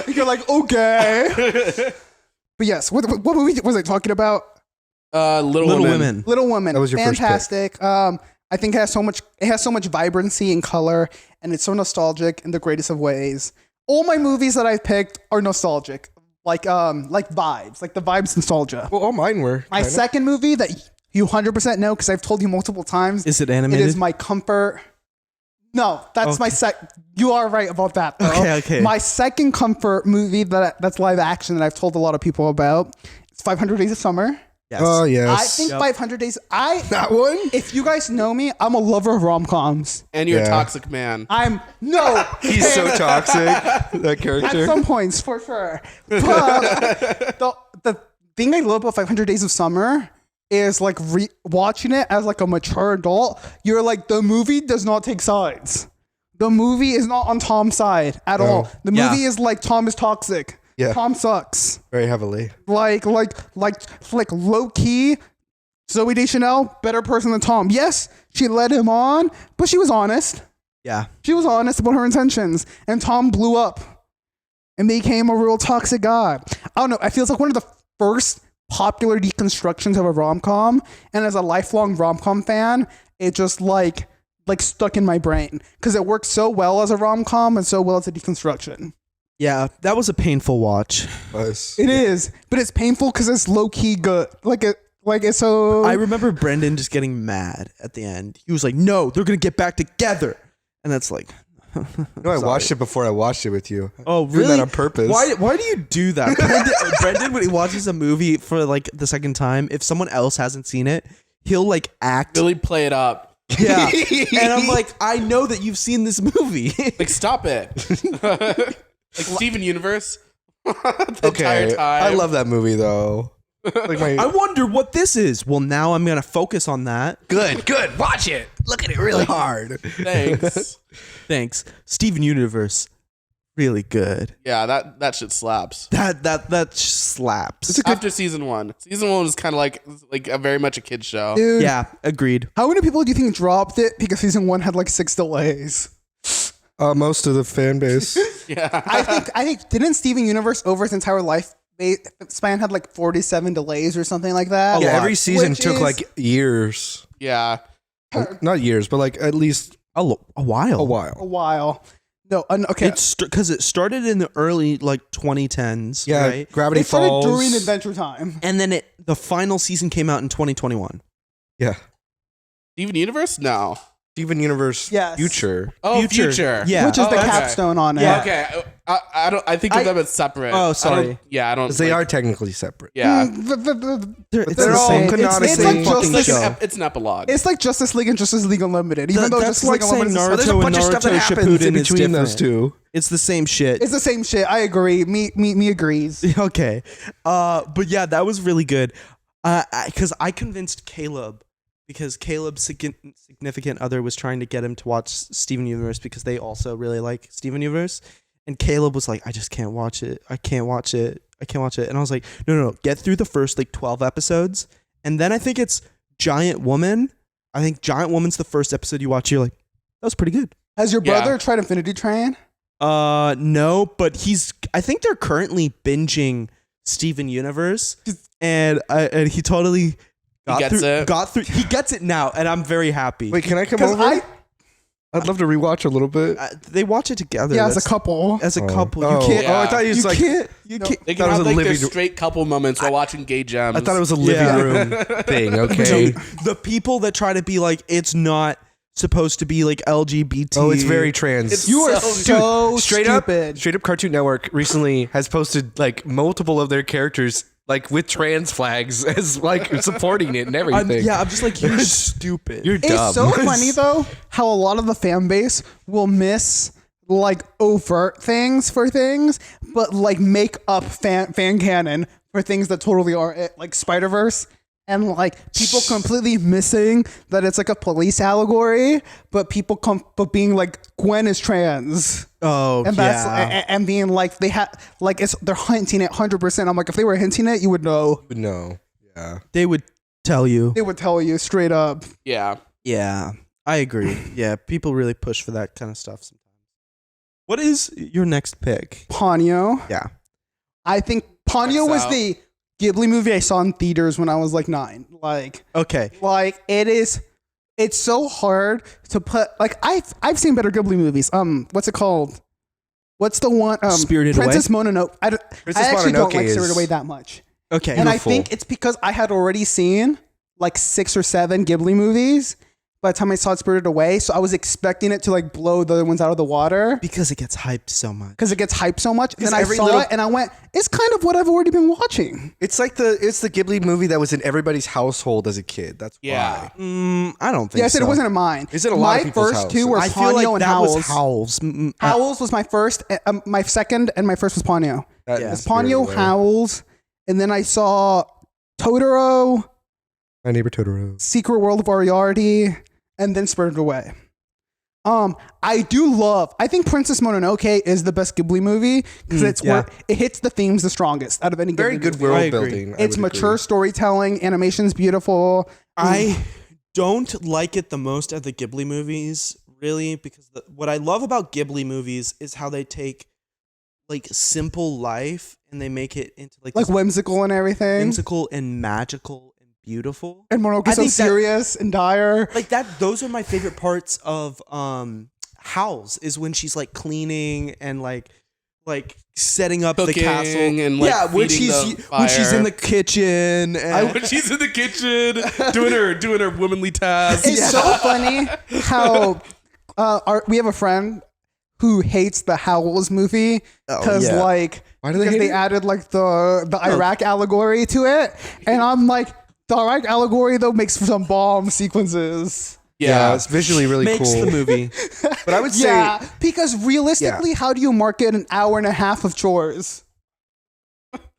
You're like, okay. But yes, what movie was I talking about? Little Women. Little Women. That was your first pick. fantastic. I think it has so much vibrancy and color, and it's so nostalgic in the greatest of ways. All my movies that I've picked are nostalgic, like vibes, like the vibes nostalgia. Well, all mine were. My kinda. second movie that you 100% know because I've told you multiple times. Is it It animated? is my comfort. No, that's my You are right about that, though. Okay. My second comfort movie that's live action that I've told a lot of people about. It's 500 Days of Summer. Yes. Oh yes. I think 500 Days. that one. If you guys know me, I'm a lover of rom-coms. And you're a Yeah. toxic man. No. He's so toxic. That At character. some points, for sure. But the thing I love about 500 Days of Summer is like watching it as like a mature adult. You're like, the movie does not take sides. The movie is not on Tom's side at all. The Yeah. movie is like, Tom is toxic. Yeah. Tom sucks. Very heavily. Like low key. Zoe Deschanel, better person than Tom. Yes, she led him on, but she was honest. Yeah. She was honest about her intentions, and Tom blew up and became a real toxic guy. I don't know. It feels like one of the first popular deconstructions of a rom-com, and as a lifelong rom-com fan, it just like stuck in my brain because it works so well as a rom-com and so well as a deconstruction. Yeah, that was a painful watch. It is, but it's painful because it's low-key good. It's so. I remember Brendan just getting mad at the end. He was like, "No, they're gonna get back together," and that's like, No, I watched it before I watched it with you. oh, Doing really? that on purpose. Why do you do that, Brendan? When he watches a movie for like the second time, if someone else hasn't seen it, he'll like act. Really play it up. Yeah, and I'm like, I know that you've seen this movie. Like, stop it. Like Steven Universe. The Okay, entire time. I love that movie though. Like I wonder what this is. Well, now I'm gonna focus on that. good. Watch it. Look at it really hard. Thanks. Thanks, Steven Universe. really good. Yeah, that shit slaps. That slaps. After season 1. Season 1 was kind of like a very much a kid's show. Dude, Yeah, agreed. how many people do you think dropped it because season 1 had like 6 delays? Most of the fan base. Yeah. I think didn't Steven Universe over its entire life span had like 47 delays or something like that? Yeah, every season Which took is- like years. Yeah. Not years, but like at least A while. a a while. while. No, okay. It's because it started in the early like 2010s. Yeah, right? Gravity It started Falls. during Adventure Time. And then the final season came out in 2021. Yeah. Steven Universe? No. Steven Universe Yes. Future. Oh, Future. Yeah. Which is the okay. capstone on it. Yeah. Okay. I don't. I think of them as separate. Oh, I sorry. don't- Yeah, I don't. Because they like- are technically separate. Yeah. It's they're the all same. canonically It's the like same just fucking like show. It's an epilogue. It's like Justice League and Justice League Unlimited. Even though That's Justice like League saying Unlimited is Naruto There's a and bunch of stuff that Naruto happens Shippuden in is between those different. two. It's the same shit. It's the same shit. I agree. Me agrees. Okay. But yeah, that was really good. Because I convinced Caleb, because Caleb's significant other was trying to get him to watch Steven Universe because they also really like Steven Universe. And Caleb was like, I just can't watch it. I can't watch it. And I was like, no. Get through the first like 12 episodes. And then I think it's Giant Woman. I think Giant Woman's the first episode you watch. You're like, that was pretty good. Has your Yeah. brother tried Infinity Train? No, but I think they're currently binging Steven Universe, and he totally he gets it now, and I'm very happy. Wait, can I come Because over? I'd love to rewatch a little bit. They watch it together. Yeah, as a That's- couple. As a couple, Oh. you can't. Yeah. Oh, I thought you was like. You No. can't. They That can was have a like their living- straight couple moments while watching Gay Gems. I thought it was a living Yeah. room thing. Okay. The people that try to be like, it's not supposed to be like LGBT. Oh, it's very trans. It's You are so- so straight stupid. up Cartoon Network recently has posted like multiple of their characters like with trans flags as like supporting it and everything. I'm just like, you're stupid. You're dumb. It's so funny though how a lot of the fan base will miss like overt things for things, but like make up fan canon for things that totally are it, like Spider-Verse. And like people completely missing that it's like a police allegory, but but being like Gwen is trans. Oh, And that's yeah. and being like they're hinting it 100%. I'm like, if they were hinting it, you would know. No. Yeah. They would tell you. They would tell you straight up. Yeah. Yeah, I agree. Yeah, people really push for that kind of stuff sometimes. What is your next pick? Ponyo. Yeah. I think Ponyo Checks was out. the Ghibli movie I saw in theaters when I was like 9. Okay. Like it's so hard to put like I've seen better Ghibli movies. What's it called? What's the one? Spirited Princess Mononoke. I actually don't Mononoke like is- Spirited Away that much. Okay. And I Beautiful. think it's because I had already seen like 6 or 7 Ghibli movies by the time I saw Spirited Away. So I was expecting it to like blow the other ones out of the water because it gets hyped so much. because it gets hyped so much. And then I every saw little- it and I went, it's kind of what I've already been watching. It's like it's the Ghibli movie that was in everybody's household as a kid. That's Yeah. why. I don't think Yeah, I said so. it wasn't in mine. It's in a lot of My people's first 2 houses. were I feel Ponyo like and that Howls. was Howls. Howls was my first, my second, and my first was Ponyo. That Yeah. is Ponyo, Spirited Away. Howls, and then I saw Totoro, My Neighbor Totoro. Secret World of Ariardi, and then Spirited Away. I think Princess Mononoke is the best Ghibli movie because it's yeah. where it hits the themes the strongest out of any Very Ghibli good movie. world I agree. building. I It's would mature agree. storytelling, animation's beautiful. I don't like it the most at the Ghibli movies, really, because what I love about Ghibli movies is how they take like simple life and they make it into like Like this whimsical and everything. whimsical and magical and beautiful. And I Mononoke's so think that- serious and dire. Like that, those are my favorite parts of Howls is when she's like cleaning and like setting up the Cooking castle and, like, when feeding she's the when she's fire. in the kitchen and When she's in the kitchen doing her womanly tasks. It's so funny how we have a friend who hates the Howls movie because yeah. like Why do they because hate they it? added like the Iraq allegory to it, and I'm like, the Iraq allegory though makes for some bomb sequences. Yeah, it's visually really makes cool. the movie. But I would say Yeah, because realistically, how do you market an hour and a half of chores?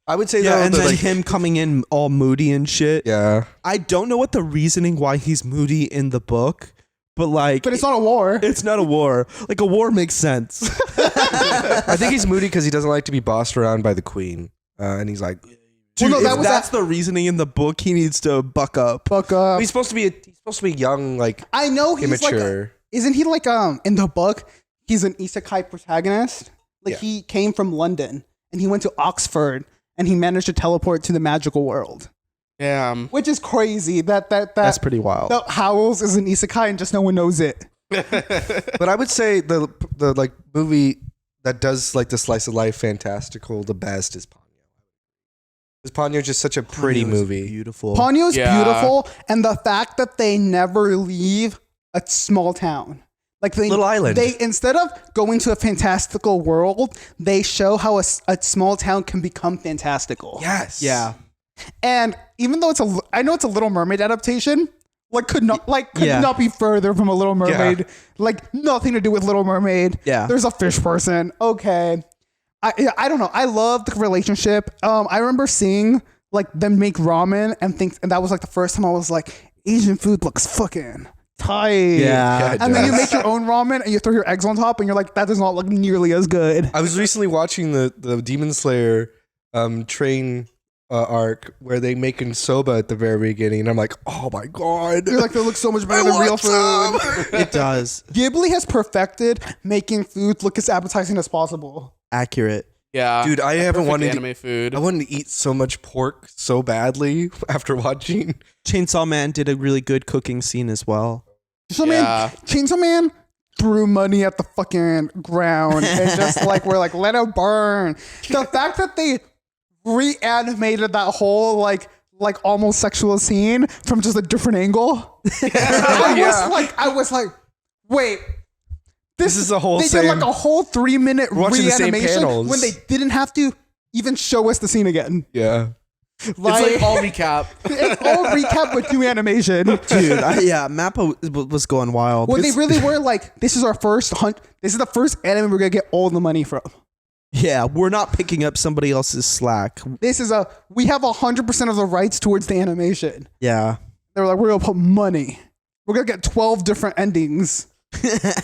I would say Yeah, though and that, then like, him coming in all moody and shit. yeah. I don't know what the reasoning why he's moody in the book, but like, But it's not a war. It's not a war. Like a war makes sense. I think he's moody because he doesn't like to be bossed around by the queen, and he's like, Dude, Well, no, that's the reasening in the book. He needs to buck up. Fuck up. he's supposed to be young, like I know he's immature. like. Isn't he like in the book? He's an isekai protagonist. Like Yeah. he came from London and he went to Oxford and he managed to teleport to the magical world, Damn. which is crazy. That's pretty wild. that Howls is an isekai and just no one knows it. But I would say the like movie that does like the slice of life fantastical the best is Ponyo. Because Ponyo is just such a pretty Ponyo is movie. Beautiful. Ponyo's Yeah. beautiful, and the fact that they never leave a small town. Like they, Little island. They instead of going to a fantastical world, they show how a small town can become fantastical. Yes. Yeah. And even though I know it's a Little Mermaid adaptation, could Yeah. not be further from a Little Mermaid. Like nothing to do with Little Mermaid. Yeah. There's a fish person. Okay. I don't know. I love the relationship. I remember seeing like them make ramen and that was like the first time I was like, Asian food looks fucking tight. Yeah. it And then you does. make your own ramen and you throw your eggs on top and you're like, that does not look nearly as good. I was recently watching the Demon Slayer train arc where they making soba at the very beginning, and I'm like, oh my god, You're like, that looks so much better than real food. It does. Ghibli has perfected making food look as appetizing as possible. Accurate. Yeah. Dude, I haven't Perfect wanted anime food. I wanted to eat so much pork so badly after watching. Chainsaw Man did a really good cooking scene as well. Chainsaw Man threw money at the fucking ground and just like we're like, let it burn. The fact that they reanimated that whole like almost sexual scene from just a different angle. I was like, wait. This is a whole They did like a whole 3-minute watching the same reanimation panels. when they didn't have to even show us the scene again. Yeah. It's like all recap. It's all recap with new animation. Dude, Mappa was going wild. Well, they really were like, this is our first hunt. This is the first anime we're gonna get all the money from. Yeah, we're not picking up somebody else's slack. We have 100% of the rights towards the animation. Yeah. They were like, we're gonna put money. We're gonna get 12 different endings.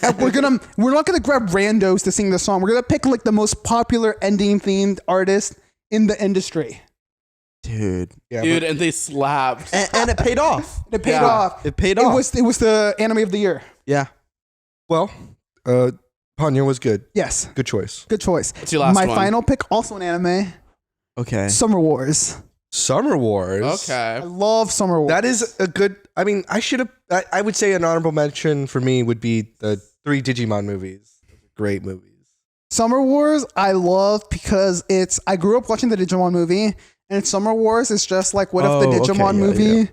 And we're not gonna grab randos to sing the song. We're gonna pick like the most popular ending themed artist in the industry. Dude. Yeah, Dude, and they slapped. And it paid off. It paid off. It paid off. It was the anime of the year. Yeah. well, Ponyo was good. Yes. Good choice. Good choice. What's your last My one? final pick, also an anime. Okay. Summer Wars. Summer Wars. I Okay. love Summer Wars. That is a good. I mean, I would say an honorable mention for me would be the 3 Digimon movies. Great movies. Summer Wars, I love because I grew up watching the Digimon movie, and Summer Wars is just like, what if the Oh, okay, Digimon yeah, movie yeah.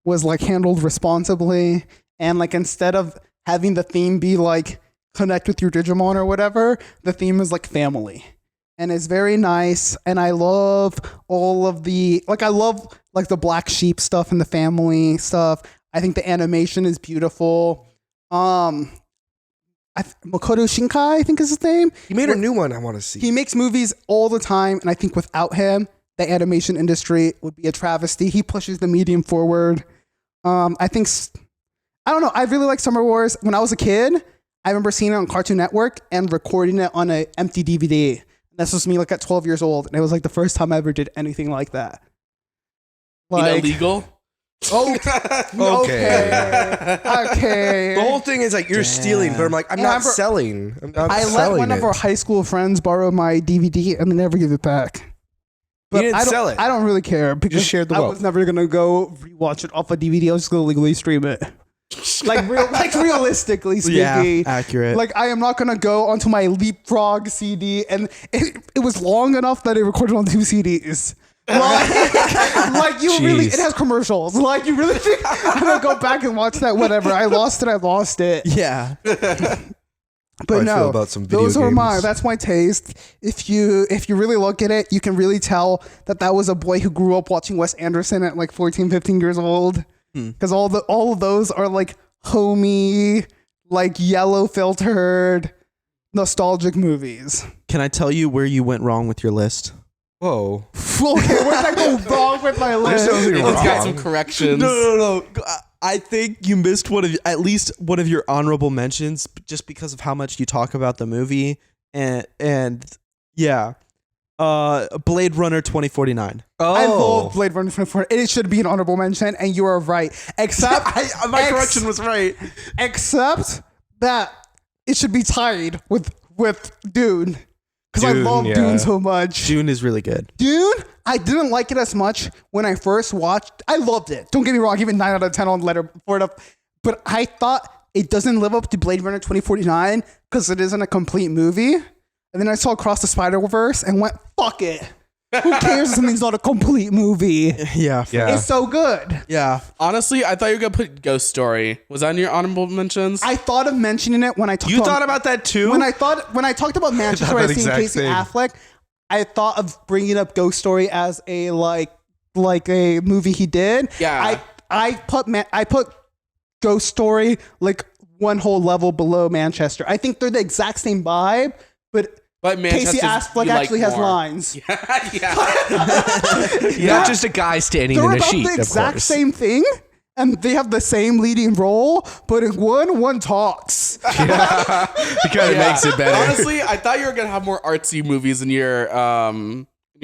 was like handled responsibly, and like instead of having the theme be like connect with your Digimon or whatever, the theme is like family. And it's very nice, and I love all of the I love like the black sheep stuff and the family stuff. I think the animation is beautiful. Makoto Shinkai, I think is his name. He made a new one I want to see. He makes movies all the time, and I think without him, the animation industry would be a travesty. He pushes the medium forward. I don't know. I really like Summer Wars. When I was a kid, I remember seeing it on Cartoon Network and recording it on an empty DVD. This was me like at 12 years old, and it was like the first time I ever did anything like that. Illegal? Oh, Okay. okay. The whole thing is like you're stealing, but I'm like, I'm Yeah, not remember- selling. I'm not I let selling one of our high school friends borrow my DVD and they never give it back. But didn't I don't, sell it. I don't really care because shared the I wealth. was never gonna go rewatch it off a DVD. I was just gonna legally stream it. Like realistically Yeah. speaking, Accurate. like I am not gonna go onto my Leapfrog CD, and it was long enough that it recorded on 2 CDs. Like you really, Jeez. it has commercials. Like you really think I'm gonna go back and watch that? Whatever. I lost it. yeah. But I no, feel about some video those are games. that's my taste. If you really look at it, you can really tell that was a boy who grew up watching Wes Anderson at like 14, 15 years old. Because all of those are like homey, like yellow filtered, nostalgic movies. Can I tell you where you went wrong with your list? Whoa. Okay, where did I go wrong with my list? There's nothing It's got wrong. some corrections. No. I think you missed at least one of your honorable mentions just because of how much you talk about the movie and yeah. Blade Runner 2049. I love Blade Runner 2049. It should be an honorable mention, and you are right. Except My correction was right. Except that it should be tied with Dune. Because I Dune, love yeah. Dune so much. Dune is really good. Dune, I didn't like it as much when I first watched. I loved it. Don't get me wrong. I give it 9 out of 10 on Letterboxd. But I thought it doesn't live up to Blade Runner 2049 because it isn't a complete movie. And then I saw Across the Spider-Verse and went, fuck it. Who cares if something's not a complete movie? Yeah. Yeah. It's so good. Yeah. Honestly, I thought you were gonna put Ghost Story. Was that in your honorable mentions? I thought of mentioning it when I talked You thought about that too? when I talked about Manchester, thought I that seen exact Casey same. Affleck. I thought of bringing up Ghost Story as a like a movie he did. Yeah. I put Ghost Story like one whole level below Manchester. I think they're the exact same vibe, but Casey Manchester's Affleck you like actually has more. lines. Yeah. Not just a guy standing They're in a about sheet, the of exact course. same thing. And they have the same leading role, but in one talks. It kind of makes it better. Honestly, I thought you were gonna have more artsy movies in your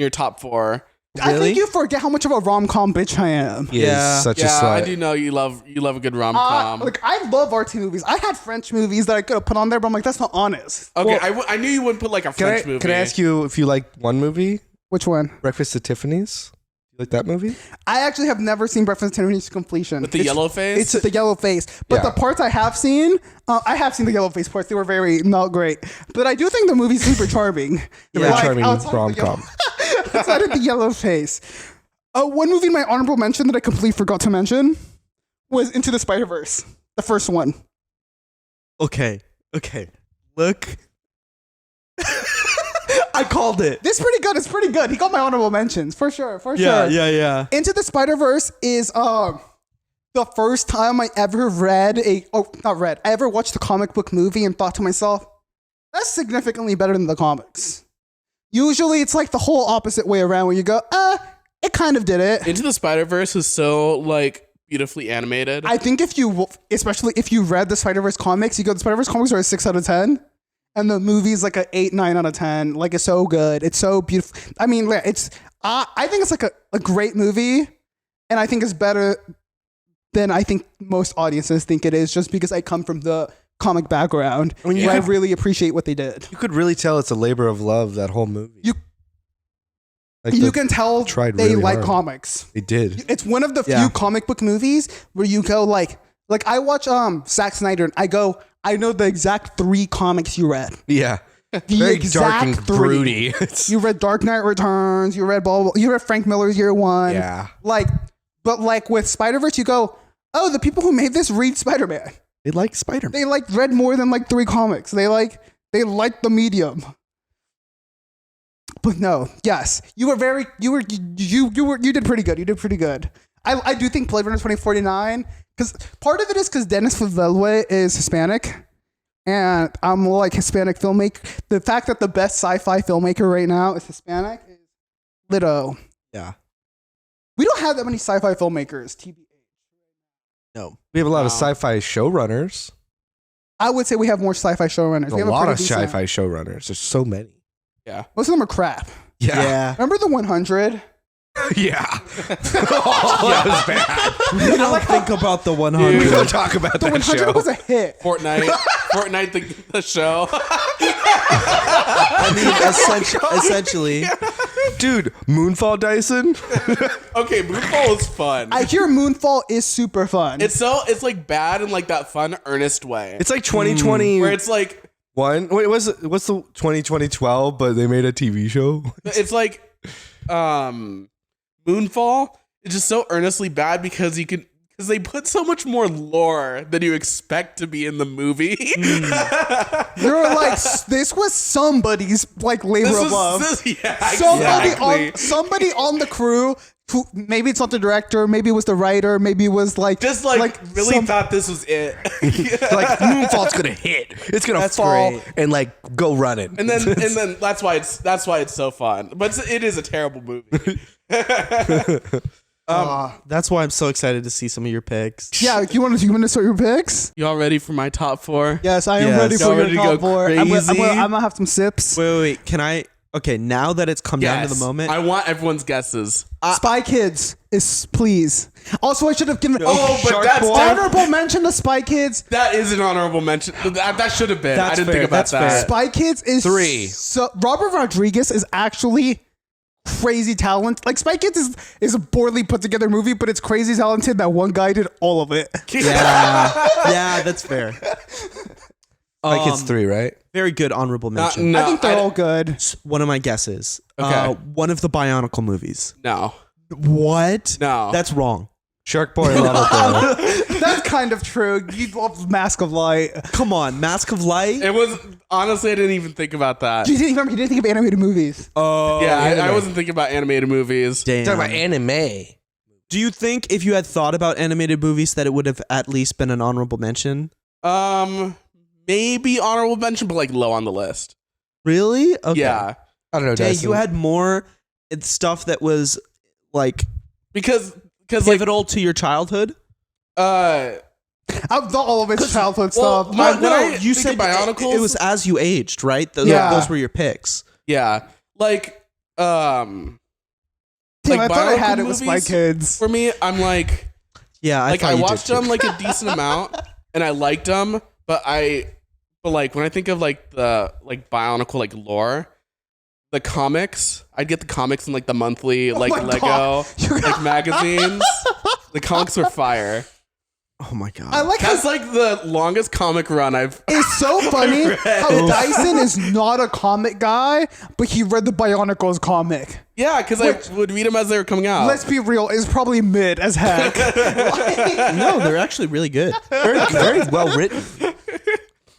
top 4. I think you forget how much of a rom-com bitch I am. He is such a Yeah, slut. I do know you love a good rom com. Like I love artsy movies. I had French movies that I could have put on there, but I'm like, that's not honest. Okay, I knew you wouldn't put like a French movie. Can I ask you if you like one movie, Which one? Breakfast at Tiffany's? You like that movie? I actually have never seen Breakfast at Tiffany's to completion. with the yellow face? It's the yellow face. But Yeah. the parts I have seen the yellow face parts. They were very not great. But I do think the movie's super charming. Very charming outside of the rom-com. outside of the yellow face. One movie in my honorable mention that I completely forgot to mention was Into the Spider-Verse. The first one. Okay. Look. I called it. This is pretty good. It's pretty good. He got my honorable mentions. For sure. Yeah. Into the Spider-Verse is the first time I ever I ever watched a comic book movie and thought to myself, that's significantly better than the comics. Usually it's like the whole opposite way around where you go, it kind of did it. Into the Spider-Verse is so like beautifully animated. I think especially if you read the Spider-Verse comics, you go, the Spider-Verse comics are a 6 out of 10. And the movie's like a 8, 9 out of 10. Like, it's so good. It's so beautiful. I mean, I think it's like a great movie. And I think it's better than I think most audiences think it is, just because I come from the comic background. I mean, I really appreciate what they did. You could really tell it's a labor of love, that whole movie. You Like can tell tried they really like hard. comics. They did. It's one of the Yeah. few comic book movies where you go like I watch Zack Snyder and I go, I know the exact 3 comics you read. Yeah. The Very exact dark and 3. broody. It's- You read Dark Knight Returns. You read you read Frank Miller's Year One. Yeah. But with Spider-Verse, you go, oh, the people who made this read Spider-Man. They like Spider-Man. They read more than 3 comics. They like the medium. But no, yes, you did pretty good. You did pretty good. I do think Blade Runner 2049, because part of it is because Dennis Villeneuve is Hispanic. And I'm like Hispanic filmmaker. The fact that the best sci-fi filmmaker right now is Hispanic is Lito. Yeah. We don't have that many sci-fi filmmakers, TBH. No. We have a lot of Wow. sci-fi showrunners. I would say we have more sci-fi showrunners. There's We a have lot pretty of decent- sci-fi showrunners. There's so many. yeah. Most of them are crap. Yeah. Remember the 100? Yeah. That was bad. We don't think about the 100. We don't talk about The that 100 show. was a hit. Fortnite the show. I mean, essentially. Dude, Moonfall Dyson? Okay, Moonfall is fun. I hear Moonfall is super fun. It's like bad in like that fun, earnest way. It's like 2021. where it's like Wait, what's the 2012, but they made a TV show? it's like Moonfall is just so earnestly bad because they put so much more lore than you expect to be in the movie. You're like, this was somebody's labor of love. Somebody on the crew who, maybe it's not the director, maybe it was the writer, maybe it was really thought this was it. Like Moonfall's gonna hit. It's gonna That's fall great. and go running. and then that's why it's so fun. But it is a terrible movie. That's why I'm so excited to see some of your picks. Yeah, you want to start your picks? Y'all ready for my top 4? Yes, I am Yes. ready Y'all for ready your to top go 4. I'm crazy? gonna have some sips. Wait. Can I? Okay, now that it's come down to the moment. I want everyone's guesses. Spy Kids is please. Also, I should have given. Oh, but Shark that's Boy. Honorable mention to Spy Kids. That is an honorable mention. That should have been. That's I didn't fair, think about that's that. fair. Spy Kids is 3. So Robert Rodriguez is actually crazy talent. Like Spy Kids is a poorly put together movie, but it's crazy talented that one guy did all of it. Yeah, that's fair. Like it's 3, right? Very good honorable mention. I think they're all good. One of my guesses. Okay. One of the Bionicle movies. No. What? No. That's wrong. Shark Boy and Lava Boy. That's kind of true. You love Mask of Light. Come on, Mask of Light. It was honestly I didn't even think about that. You didn't think of animated movies. Oh, Yeah, I wasn't thinking about animated movies. damn. Talking about anime. Do you think if you had thought about animated movies that it would have at least been an honorable mention? Maybe honorable mention, but like low on the list. Really? Okay. Yeah, I don't know, Jay, Dyson. you had more stuff that was like because like pivotal to your childhood. I've done all of its childhood well, stuff. my- when I you think said of Bionicles- it was as you aged, right? Yeah. Those were your picks. yeah, like Damn, like I thought I had Bionicle it with Spy movies, Kids. for me, I'm like Yeah, I thought you watched did too. them like a decent amount, and I liked them, but like when I think of like the like Bionicle like lore, the comics, I'd get the comics in like the monthly like my Lego God. like magazines. The comics were fire. Oh my god. I like how That's like the longest comic run I've. it's so funny how Dyson is not a comic guy, but he read the Bionicles comic. Yeah, because I would read them as they were coming out. Let's be real, it's probably mid as heck. No, they're actually really good. very well written.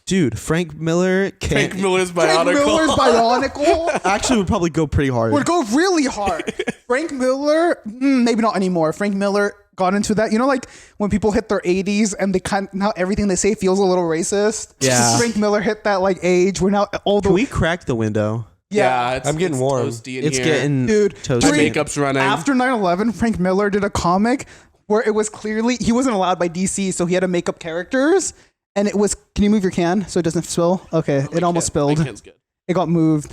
Dude, Frank Miller can't Frank Miller's Frank Bionicle. Miller's Bionicle actually would probably go pretty hard. would go really hard. Frank Miller, maybe not anymore. Frank Miller got into that. You know, like when people hit their 80s and they now everything they say feels a little racist. Yeah. Frank Miller hit that like age where now all the Can we crack the window? yeah. It's, I'm getting it's warm. toasty in It's here. getting Dude, toasty. My three- makeup's running. After 9/11, Frank Miller did a comic where it was clearly he wasn't allowed by DC, so he had to make up characters. And it was, can you move your can so it doesn't spill? Okay, it almost spilled. My can's good. It got moved.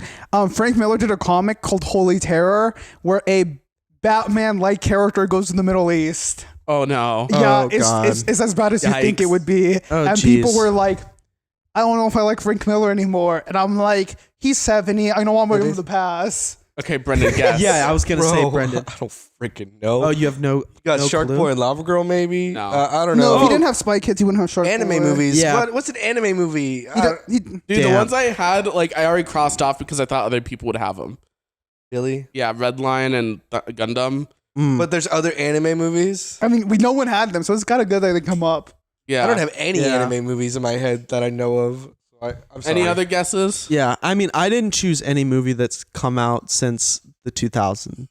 Frank Miller did a comic called Holy Terror where a Batman-like character goes to the Middle East. Oh no. Yeah, God. it's as bad as you think it Yikes. would be. Oh, and jeez. people were like, I don't know if I like Frank Miller anymore. And I'm like, he's 70. I know I'm going to the pass. Okay, Brendan, guess. Yeah, I was gonna say Brendan. I don't freaking know. Oh, you have no. You got no Shark clue? Boy and Lava Girl, maybe? No. I don't No, know. if he didn't have Spy Kids, he wouldn't have Shark anime Boy. movies. Yeah. What's an anime movie? Dude, the Damn. ones I had, like, I already crossed off because I thought other people would have them. Really? Yeah, Redline and Gundam. But there's other anime movies? I mean, no one had them, so it's kind of good that they come up. Yeah. I don't have any Yeah. anime movies in my head that I know of. I'm sorry. Any other guesses? Yeah, I mean, I didn't choose any movie that's come out since the 2000.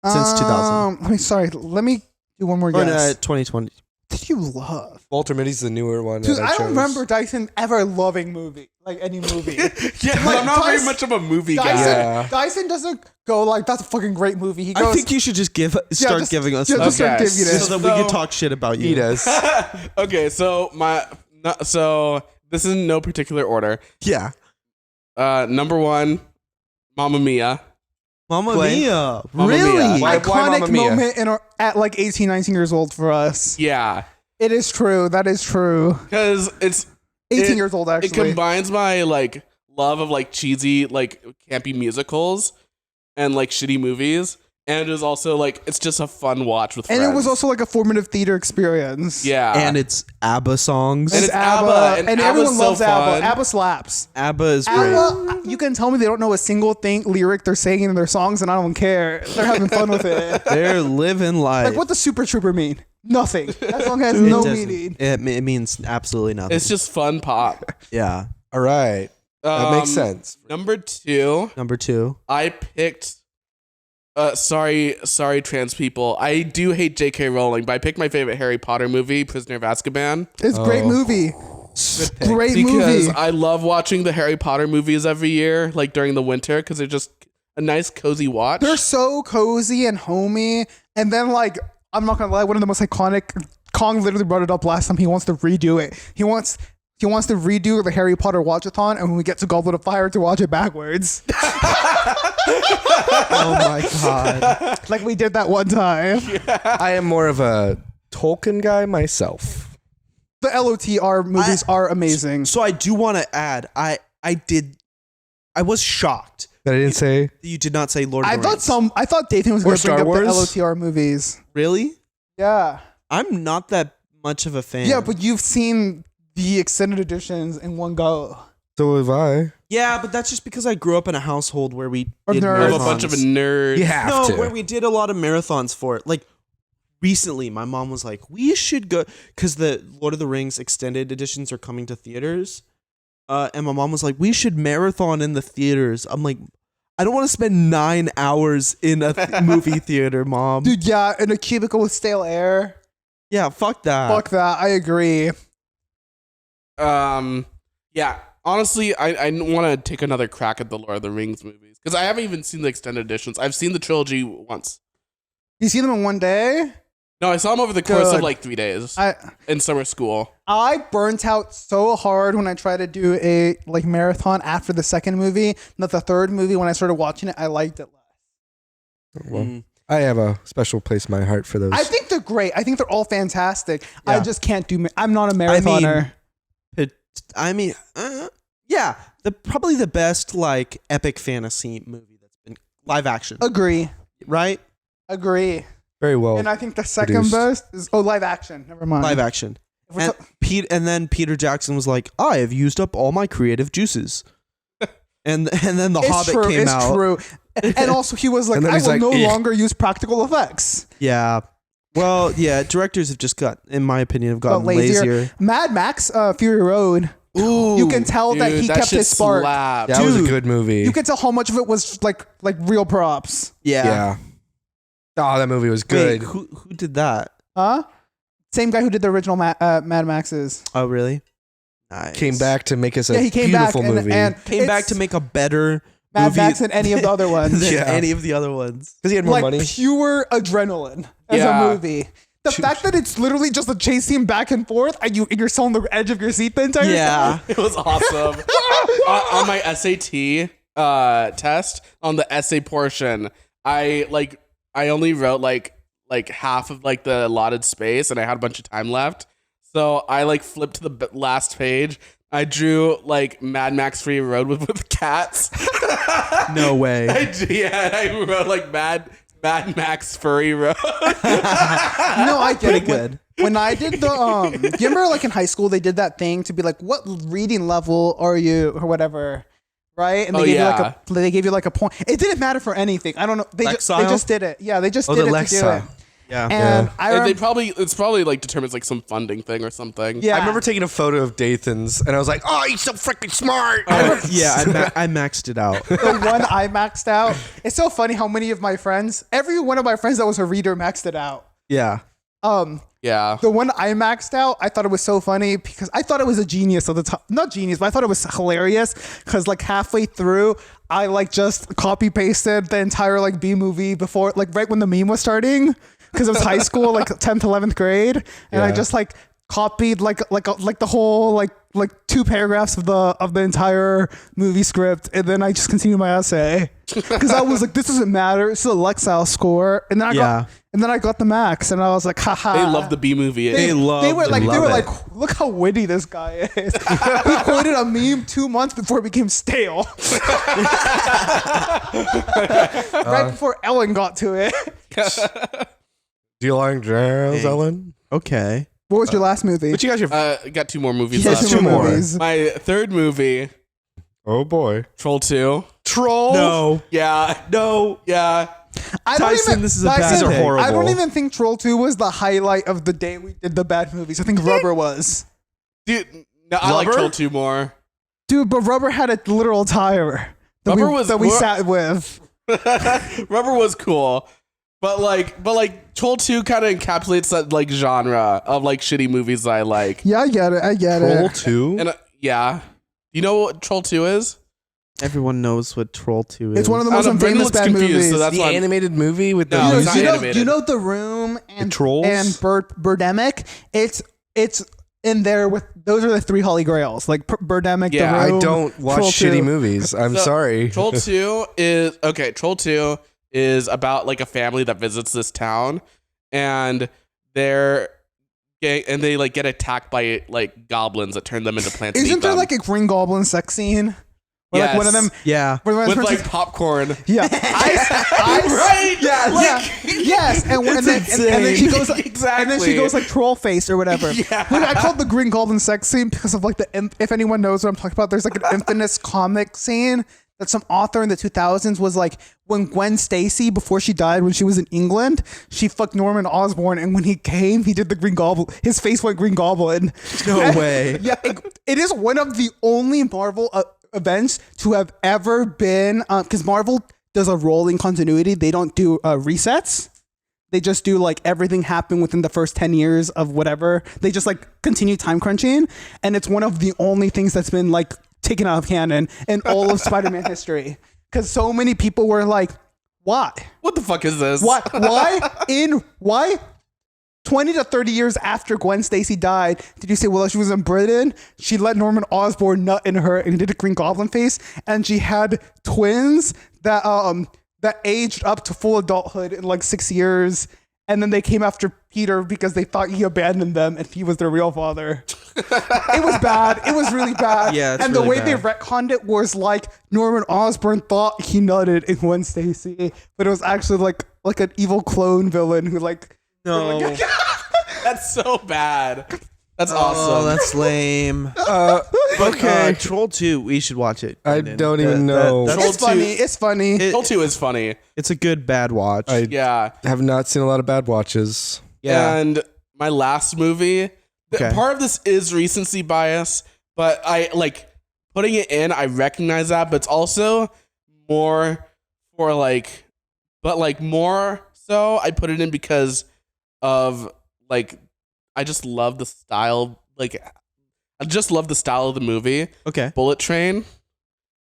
Since 2000. Let me do one more Or guess. 2020. Did you love? Walter Mitty's the newer one. Dude, that I chose. don't remember Dyson ever loving movie, like any movie. Yeah, I'm not very much of a movie guy. Dyson, Yeah. Dyson doesn't go like, that's a fucking great movie. He goes, I think you should just start just- giving us yeah, some just start Okay, giving it. so that we can talk shit about you. He does. Okay, so so this is in no particular order. Yeah. Number 1, Mamma Mia. Mamma Play. Mia. Mamma Really? Mia. Why Iconic Mamma Mia? moment at like 18, 19 years old for us. Yeah, It is true. That is true. because 18 It- years old, it actually. combines my like love of like cheesy like campy musicals and like shitty movies, and it is also like it's just a fun watch with friends. And it was also like a formative theater experience. yeah, And it's ABBA songs. And It's it's ABBA, and ABBA's everyone so loves ABBA. fun. ABBA slaps. ABBA is great. ABBA, you can tell me they don't know a single lyric they're saying in their songs, and I don't care. They're having fun with it. They're living life. Like, what does Super Trooper mean? Nothing. That song has It no doesn't- meaning. It means absolutely nothing. it's just fun pop. yeah. All right. That makes sense. Number 2, Number 2. I picked. Sorry, trans people. I do hate J.K. Rowling, but I picked my favorite Harry Potter movie, Prisoner of Azkaban, It's a great movie. Great because movie. I love watching the Harry Potter movies every year, like during the winter, because they're just a nice, cozy watch. They're so cozy and homey. And then, like, I'm not gonna lie, one of the most iconic. Kong literally brought it up last time. He wants to redo it. He wants to redo the Harry Potter watchathon, and when we get to Goblet of Fire, to watch it backwards, Oh my god. like we did that one time. I am more of a Tolkien guy myself. The LOTR movies are amazing. So I do want to add, I was shocked That I didn't say. that you did not say Lord of the Rings. I thought Dathan was Or going to bring Star up Wars? the LOTR movies. Really? Yeah. I'm not that much of a fan. Yeah, but you've seen the extended editions in one go. So have I. Yeah, but that's just because I grew up in a household where we Of did nerds. I'm marathons. a bunch of nerds. You have No, to. where we did a lot of marathons for it. Like recently, my mom was like, "We should go," because the Lord of the Rings extended editions are coming to theaters. And my mom was like, "We should marathon in the theaters." I'm like, "I don't want to spend 9 hours in a movie theater, mom." Dude, yeah, in a cubicle with stale air. Yeah, fuck that. Fuck that. I agree. Yeah. Honestly, I want to take another crack at the Lord of the Rings movies because I haven't even seen the extended editions. I've seen the trilogy once. You see them in one day? No, I saw them over the course of Good. like 3 days I in summer school. burnt out so hard when I tried to do a like marathon after the second movie. Not the third movie. When I started watching it, I liked it less. Well, I have a special place in my heart for those. I think they're great. I think they're all fantastic. I Yeah. just can't do. I'm not a marathoner. Yeah, probably the best like epic fantasy movie that's been live action, Agree. right? Agree. Very well. And I think the second produced. best is live action. Never mind. Live action. If we're And ta- and then Peter Jackson was like, "I have used up all my creative juices," and then The it's Hobbit true. came It's out. true. And also, he was like, And then "I he's will like, no "Eh." longer use practical effects." Yeah. Well, yeah. Directors have just got, in my opinion, have gotten Got lazier. lazier. Mad Max, Fury Road. Ooh, You can tell that Dude, he kept shit his spark. slapped. that was a Dude. good movie. You can tell how much of it was like real props. yeah. Oh, that movie was Wait, good. who did that? Huh? Same guy who did the original Mad Maxes. Oh, really? Nice. Came back to make us a Yeah, he came back beautiful movie. and Came back it's to make a better Mad movie Max than any of the other ones. than Yeah. any of the other ones. Because he had more like money. pure adrenaline as Yeah. a movie. The fact that it's literally just a chase scene back and forth, and you're still on the edge of your seat the entire time. Yeah. It was awesome. On my SAT test, on the essay portion, I only wrote like half of like the allotted space, and I had a bunch of time left. So I like flipped to the last page. I drew like Mad Max Fury Road with cats. No way. I wrote like Mad Max Furry Road. No, I get Pretty it. good. When I did the you remember like in high school they did that thing to be like, what reading level are you or whatever, right? And they Oh, gave yeah. you like they gave you like a point. It didn't matter for anything. I don't know. They Lexile? just did it. Yeah, they just Oh, did the it to do Lexa. it. Yeah. And I They remember, it's probably like determines like some funding thing or something. yeah, I remember taking a photo of Dathan's, and I was like, "Oh, he's so freaking smart." Yeah, I maxed it out. the one I maxed out. It's so funny how many of my friends, every one of my friends that was a reader maxed it out. Yeah. Yeah. The one I maxed out, I thought it was so funny because I thought it was a genius at the time. Not genius, but I thought it was hilarious because like halfway through, I like just copy pasted the entire like B movie before, like right when the meme was starting because it was high school, like 10th, 11th grade. And I Yeah. just like copied like the whole like 2 paragraphs of the entire movie script. And then I just continued my essay because I was like, this doesn't matter. It's a Lexile score. And then I got the max and I was like, haha. They love the B movie. They were like, love it. look how witty this guy is. He quoted a meme 2 months before it became stale. Right before Ellen got to it. Do you like jazz, Hey. Ellen? Okay. What was your last movie? But you guys are. Got 2 more movies Yeah, left. two more more. movies. My third movie, Oh boy. Troll 2. Troll. No. Yeah. No. Yeah. I don't Tyson, even, this is a Tyson, bad These are pick. horrible. I don't even think Troll 2 was the highlight of the day we did the bad movies. I think Rubber was. Dude, no, I like Rubber? Troll 2 more. Dude, but Rubber had a literal tire Rubber was- that we sat with. Rubber was cool. But Troll 2 kind of encapsulates that like genre of like shitty movies that I like. Yeah, I get it. Troll 2. And yeah. You know what Troll 2 is? Everyone knows what Troll 2 is. It's one of the I most don't know, Brendan famous looks bad confused, movies. so that's The why I'm- animated movie with the No, it's music. not you know, animated. you know The Room and Trolls? and Birdemic. It's in there with those are the three holy grails, like Birdemic. Yeah. The I Room, don't watch Troll shitty 2. movies. I'm So, sorry. Troll 2 is okay. Troll 2 is about like a family that visits this town, and they like get attacked by like goblins that turn them into plants. and Isn't eat there them. like a Green Goblin sex scene? Where like one of them, Yeah. where one of with them like turns- popcorn? yeah, Right? yes, and then she goes like, Exactly. and then she goes like troll face or whatever. Yeah. Like, I called the Green Goblin sex scene because of like if anyone knows what I'm talking about, there's like an infamous comic scene that some author in the 2000s was like, when Gwen Stacy, before she died, when she was in England, she fucked Norman Osborn, and when he came, he did the Green Goblin. His face went Green Goblin. No way. Yeah, it is one of the only Marvel events to have ever been, because Marvel does a rolling continuity. They don't do resets. They just do like everything happened within the first 10 years of whatever. They just like continue time crunching. And it's one of the only things that's been like taken out of canon in all of Spider-Man history. Because so many people were like, why? What the fuck is this? Why? Why 20 to 30 years after Gwen Stacy died, did you say, well, she was in Britain, she let Norman Osborn nut in her and did a Green Goblin face, and she had twins that aged up to full adulthood in like 6 years, and then they came after Peter because they thought he abandoned them and he was their real father. It was bad. It was really bad. Yeah, it's and the really way they bad. retconned it was like Norman Osborn thought he nutted in Gwen Stacy, but it was actually like an evil clone villain who like No. That's so bad. That's Oh, awesome. that's lame. Okay. Troll 2, we should watch it. I Brendan. don't even know. that's- Troll it's funny. 2 It's funny. it- Troll 2 is funny. it's a good bad watch. I Yeah. have not seen a lot of bad watches. yeah. And my last movie, Okay. part of this is recency bias, but I like putting it in, I recognize that, but it's also more for like, but like more so I put it in because of like, I just love the style. Like, I just love the style of the movie. Okay. Bullet Train.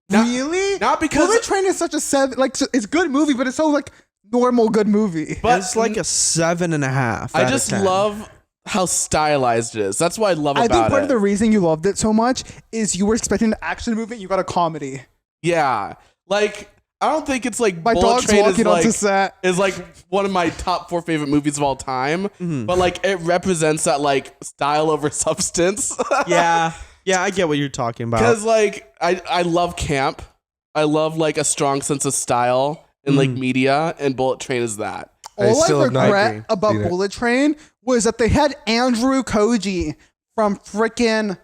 Not- Really? Not because, Bullet Train is such a seven. Like it's a good movie, but it's so like normal good movie. but It's like a 7.5. I out of just 10. love how stylized it is. That's what I love I about think part it. of the reason you loved it so much is you were expecting an action movie and you got a comedy. Yeah, like I don't think it's like My Bullet dog's Train walking onto set. is like one of my top 4 favorite movies of all time. Mm-hmm. But like it represents that like style over substance. Yeah. Yeah, I get what you're talking about. Because like I love camp. I love like a strong sense of style in like media, and Bullet Train is that. I All I still have not regret about seen it. Bullet Train was that they had Andrew Koji from frickin'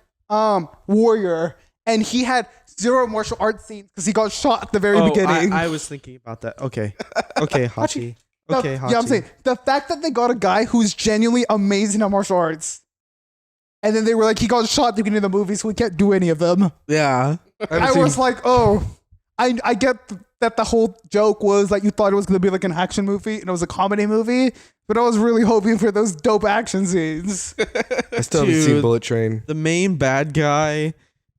Warrior, and he had zero martial arts scenes because he got shot at the very beginning. I was thinking about that. Okay. Okay, Hachi. Okay, Hachi. Yeah, I'm saying the fact that they got a guy who's genuinely amazing at martial arts, and then they were like, he got shot at the beginning of the movie, so we can't do any of them. Yeah. I was like, oh, I get that the whole joke was that you thought it was going to be like an action movie and it was a comedy movie, but I was really hoping for those dope action scenes. I still haven't seen Dude. Bullet Train. The main bad guy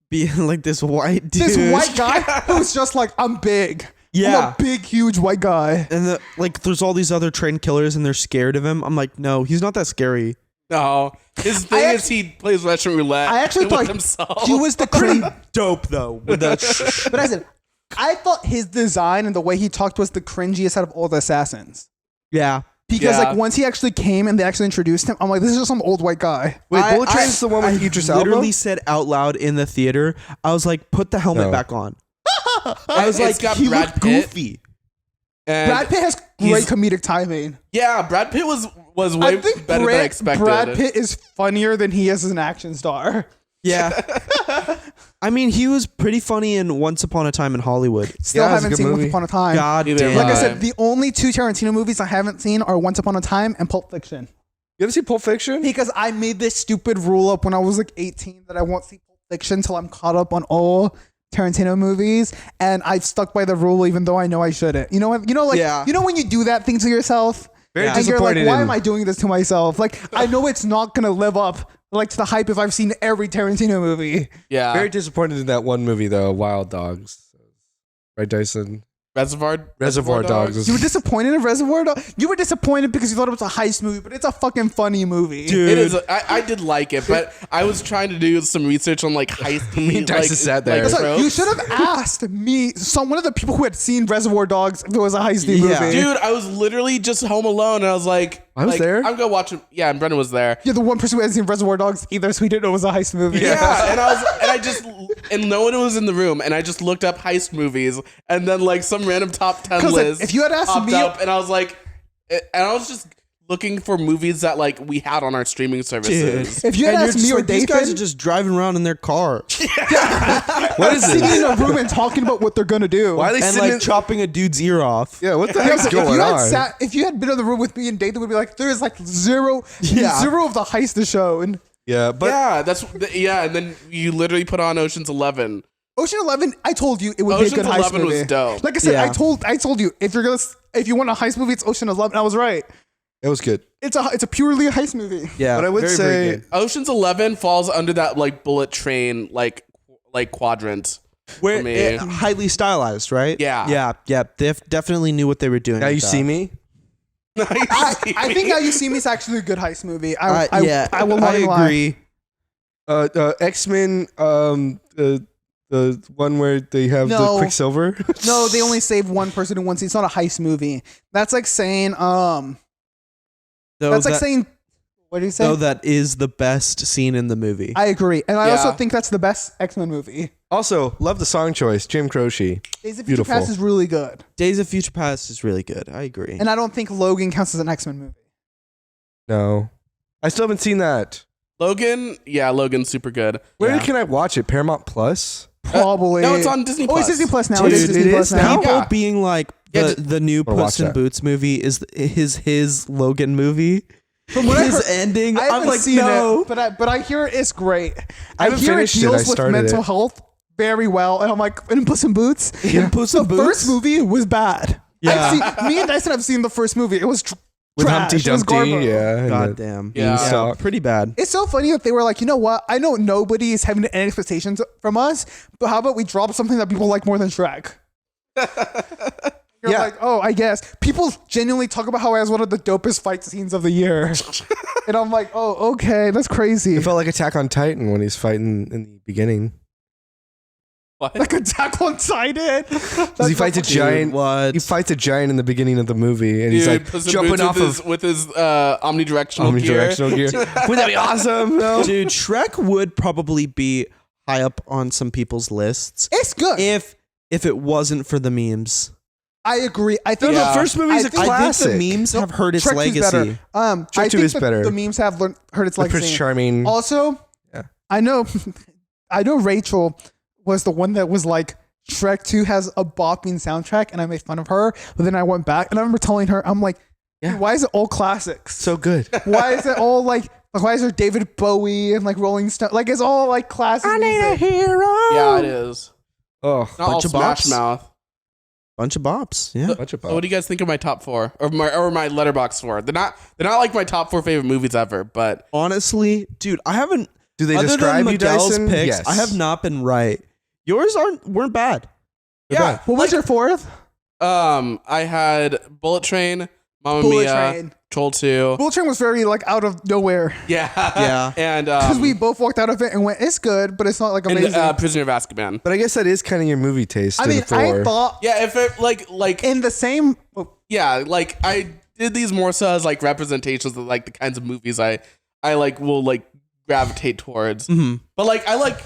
being like this white dude. This white guy who's just like, I'm big. I'm Yeah. a big, huge white guy. And there's all these other train killers and they're scared of him. I'm like, no, he's not that scary. No, his thing is he plays Russian roulette. I actually with thought himself. he was the crazy. Dope though. With the But I said, I thought his design and the way he talked was the cringiest out of all the assassins. yeah. Because Yeah. like once he actually came and they actually introduced him, I'm like, this is just some old white guy. Wait, I- Bullet Train's the one with Idris Elba? Literally said out loud in the theater, I was like, put the helmet No. back on. I was It's like, got he Brad looked Pitt. goofy. And Brad Pitt has great he's- comedic timing. yeah, Brad Pitt was way I think better than I expected. Brad Pitt is funnier than he is as an action star. Yeah. I mean, he was pretty funny in Once Upon a Time in Hollywood. Still Yeah, it's a haven't good seen Once movie. Upon a Time. God Neither damn. have Like I I. said, the only two Tarantino movies I haven't seen are Once Upon a Time and Pulp Fiction. You ever see Pulp Fiction? Because I made this stupid rule up when I was like 18 that I won't see Pulp Fiction until I'm caught up on all Tarantino movies, and I've stuck by the rule even though I know I shouldn't. You know what? You know, like Yeah. you know when you do that thing to yourself, Very and you're like, disappointed why in- am I doing this to myself? Like I know it's not gonna live up like to the hype if I've seen every Tarantino movie. Yeah, Very disappointed in that one movie though, Wild Dogs. Right, Dyson? Reservoir Dogs. You were disappointed in Reservoir Dogs? You were disappointed because you thought it was a heist movie, but it's a fucking funny movie. Dude. It is. I did like it, but I was trying to do some research on like heist. Me and Dyson sat there. It's like, you tropes. should have asked me, one of the people who had seen Reservoir Dogs, if it was a heisty Yeah. movie. Dude, I was literally just home alone, and I was like, I was there. I'm gonna watch it. Yeah, and Brendan was there. You're the one person who hadn't seen Reservoir Dogs either, so he didn't know it was a heist movie. Yeah, and no one was in the room, and I just looked up heist movies, and then like some random top 10 'Cause, like, list. if you had asked popped me- up, and I was like, and I was just looking for movies that like we had on our streaming services. If you had And you're asked just me or like, these guys are Dathan, just driving around in their car What is sitting it? in a room and talking about what they're gonna do. Why are they and sitting like in- chopping a dude's ear off. Yeah, what the Yeah, heck's but going on? if you had been in the room with me and Dathan, would be like, there is like zero of the heist to show. And Yeah, but Yeah, and then you literally put on Ocean's 11. Ocean 11, I told you it would be a Ocean's good heist 11 was movie. dope. Like I said, Yeah. I told you if you want a heist movie, it's Ocean 11. I was right. it was good. It's a purely a heist movie. Yeah, But I would very, say- very good. Ocean's 11 falls under that like bullet train like quadrant. Where for me. highly stylized, right? Yeah. yeah. They definitely knew what they were doing. Now with you that. see me. I think Now You See Me is actually a good heist movie. I will not I even lie. agree. X-Men, the one where they have No. the Quicksilver. No, they only save one person in one scene. It's not a heist movie. That's like saying Though that's like that- saying what do you say? though that is the best scene in the movie. I agree. And I also Yeah. think that's the best X-Men movie. Also, love the song choice, Jim Croce. Days of Future Beautiful. Past is really good. Days of Future Past is really good. I agree. And I don't think Logan counts as an X-Men movie. No, I still haven't seen that. Logan's super good. Where Yeah. can I watch it? Paramount Plus. Probably. No, it's on Disney Oh, Plus. it's Disney Plus now. Dude, it is Disney it Plus is now. now? People Yeah. being like Yeah, the new Wanna watch Puss in that. Boots movie is his Logan movie. From what I His heard, ending. I I'm haven't like, seen no. it, but I hear it's great. I haven't hear it finished it. I deals with started mental it. health very well, and I'm like, in Puss in Boots. In Puss The in Boots? first movie was bad. Yeah. Me and Dyson have seen the first movie. It was With trash. Humpty It was Dumpty, garbage. yeah. and God the- damn. Yeah. Beanstalk. Pretty bad. It's so funny that they were like, you know what? I know nobody is having any expectations from us, but how about we drop something that people like more than Shrek? You're Yeah. like, oh, I guess. People genuinely talk about how it has one of the dopest fight scenes of the year. And I'm like, oh, okay, that's crazy. It felt like Attack on Titan when he's fighting in the beginning. What? Like Attack on Titan. Because he fights a giant. What? He fights a giant in the beginning of the movie, and he's Dude, like Puss in jumping Boots off of with his omnidirectional gear. omnidirectional gear. Wouldn't that be awesome? No. Dude, Shrek would probably be high up on some people's lists It's good. if it wasn't for the memes. I agree. I think Yeah. The first movie's I a think- classic. I think the memes have hurt its Shrek 2's legacy. better. I Shrek 2 think is better. the memes have hurt its Like Prince legacy. Charming. Also, Yeah. I know Rachel was the one that was like, Shrek 2 has a bopping soundtrack, and I made fun of her. But then I went back, and I remember telling her, I'm like, Yeah. why is it all classics? So good. Why is it all like why is there David Bowie and like Rolling Stone? Like it's all like classic music. hero. Yeah, it is. Oh, Not all Bunch of Smash bops. Mouth. Bunch of bops. Yeah. bunch of So what do you guys think of my top 4 or my Letterboxd 4? They're not like my top 4 favorite movies ever, but Honestly, dude, I haven't. Do they other describe than you, Miguel's Dyson? picks, Yes. I have not been right. Yours weren't bad. yeah. What was your fourth? I had Bullet Train, Mamma Bullet Mia, Train. Troll 2. Bullet Train was very like out of nowhere Yeah. Yeah. And because we both walked out of it and went, it's good, but it's not like amazing. and Prisoner of Azkaban. But I guess that is kind of your movie taste. I to mean, the four. I thought Yeah, if it like in the same. yeah, like I did these more so as like representations of like the kinds of movies I like will like gravitate towards. Mhm. But like I like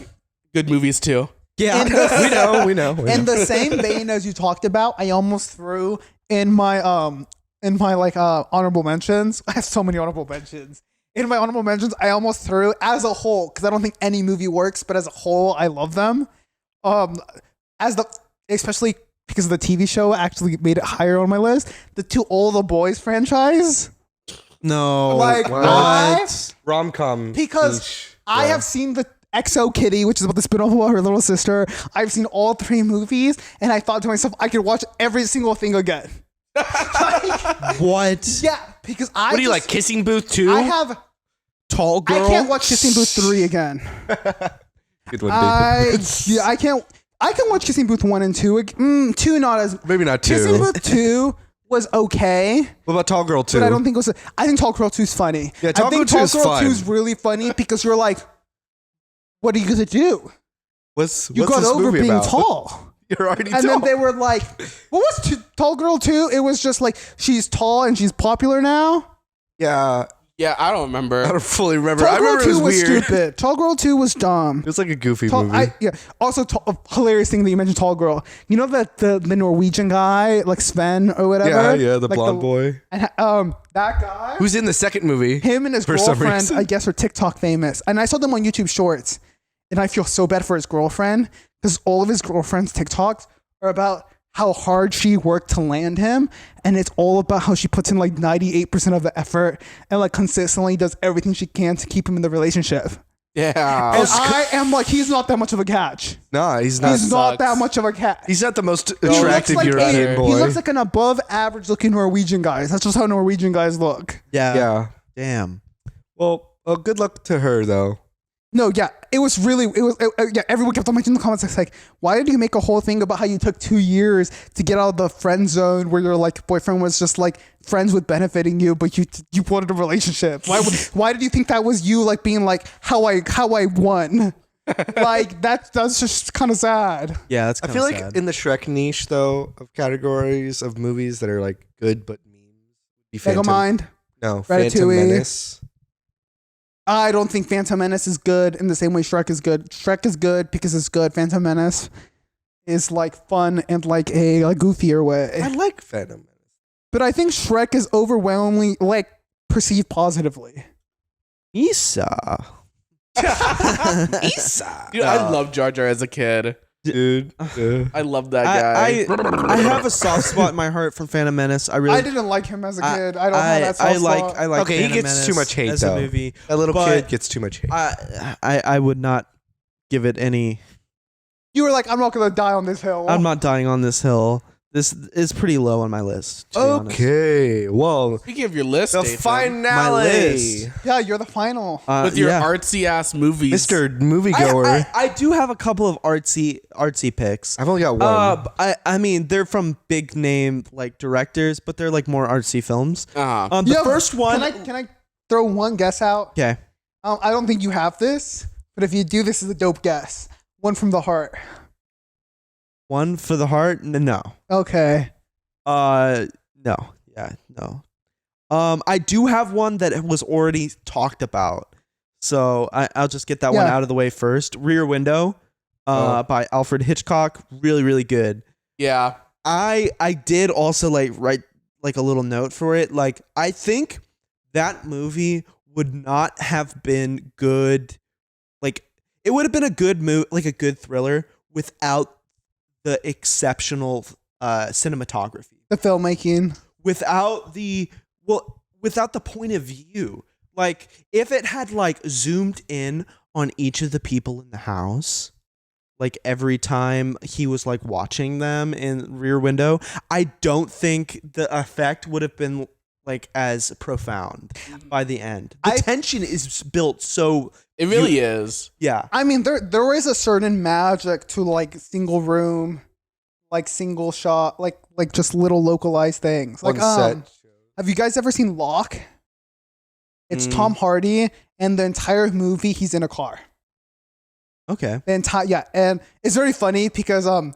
good movies too. Yeah. In the, we know. in the same vein as you talked about, I almost threw in my like honorable mentions. I have so many honorable mentions. In my honorable mentions, I almost threw as a whole because I don't think any movie works, but as a whole, I love them. Especially because the TV show actually made it higher on my list. The To All the Boys franchise. No. Like, what? rom-com. Because I have seen the XO Kitty, which is about the spin-off of her little sister. I've seen all 3 movies, and I thought to myself, I could watch every single thing again. What? Yeah, because I What do you like, Kissing Booth 2? I have. Tall girl. I can't watch Kissing Booth 3 again. Good one, dude. I can't. I can watch Kissing Booth 1 and 2. 2 not as Maybe not Kissing 2. Booth 2 was okay, What about Tall Girl 2? but I don't think it was. I think Tall Girl 2 is funny. Yeah, Tall I think Girl 2 Tall is Girl fun. 2 is really funny because you're like, what are you gonna do? What's You got this over movie being about? tall. You're already And tall. then they were like, what was Tall Girl 2? It was just like, she's tall and she's popular now. Yeah, Yeah, I don't remember. I don't fully remember. Tall I Girl remember 2 it was was weird. stupid. Tall Girl 2 was dumb. It was like a goofy movie. Also, a hilarious thing that you mentioned, Tall Girl. You know that the Norwegian guy, like Sven or whatever? yeah, the Like blonde boy. And, that guy, Who's in the second movie? him and his for some girlfriend, reason. I guess, are TikTok famous. And I saw them on YouTube Shorts. And I feel so bad for his girlfriend because all of his girlfriend's TikToks are about how hard she worked to land him. And it's all about how she puts in like 98% of the effort and like consistently does everything she can to keep him in the relationship. Yeah. And I am like, he's not that much of a catch. Nah, he's not. He's not sucks. that much of a catch. He's not the most He looks attractive like European a- boy. He looks like an above average looking Norwegian guy. That's just how Norwegian guys look. Yeah. yeah. Damn. Well, good luck to her though. No, yeah, yeah, everyone kept on mentioning in the comments, it's like, why did you make a whole thing about how you took 2 years to get out of the friend zone where your like boyfriend was just like friends with benefiting you, but you wanted a relationship? Why did you think that was you like being like how I won? Like that's just kind of sad. Yeah, that's I kind feel of like sad. in the Shrek niche though of categories of movies that are like good but mean, be Megamind. No, Phantom Ratatouille. Menace. I don't think Phantom Menace is good in the same way Shrek is good. Shrek is good because it's good. Phantom Menace is like fun and like a goofier way. I like Phantom Menace. But I think Shrek is overwhelmingly like perceived positively. Isa. Isa. Dude, I loved Jar Jar as a kid. Dude. I love that guy. I have a soft spot in my heart for Phantom Menace. I really I didn't like him as a kid. I don't have that soft spot. I like Okay, he Phantom gets Menace too much hate, as though. a movie. That little But kid gets too much hate. I would not give it any. You were like, I'm not gonna die on this hill. I'm not dying on this hill. This is pretty low on my list. To be honest. Okay. Well, Speaking of your list, the Dathan, finale. My list. Yeah, you're the final. with your yeah. artsy ass movies. Mr. Moviegoer. I do have a couple of artsy picks. I've only got one. I mean they're from big name like directors, but they're like more artsy films. Uh-huh. The Yeah, first one. Can I throw one guess out? Okay. I don't think you have this, but if you do, this is a dope guess. One from the heart. One for the heart. No. Okay. No. Yeah. No. I do have one that was already talked about, so I'll just get that one Yeah. out of the way first. Rear Window, by Alfred Hitchcock. Really, really good. Yeah. I did also like write like a little note for it. Like I think that movie would not have been good. Like it would have been a good movie, like a good thriller, without the exceptional cinematography, The filmmaking. without the point of view. Like if it had like zoomed in on each of the people in the house, like every time he was like watching them in Rear Window, I don't think the effect would have been like as profound by the end. The tension is built so It really is. yeah. I mean, there is a certain magic to like single room, like single shot, like just little localized things. Like On set. have you guys ever seen Lock? It's Tom Hardy, and the entire movie he's in a car. Okay. The entire and it's very funny because the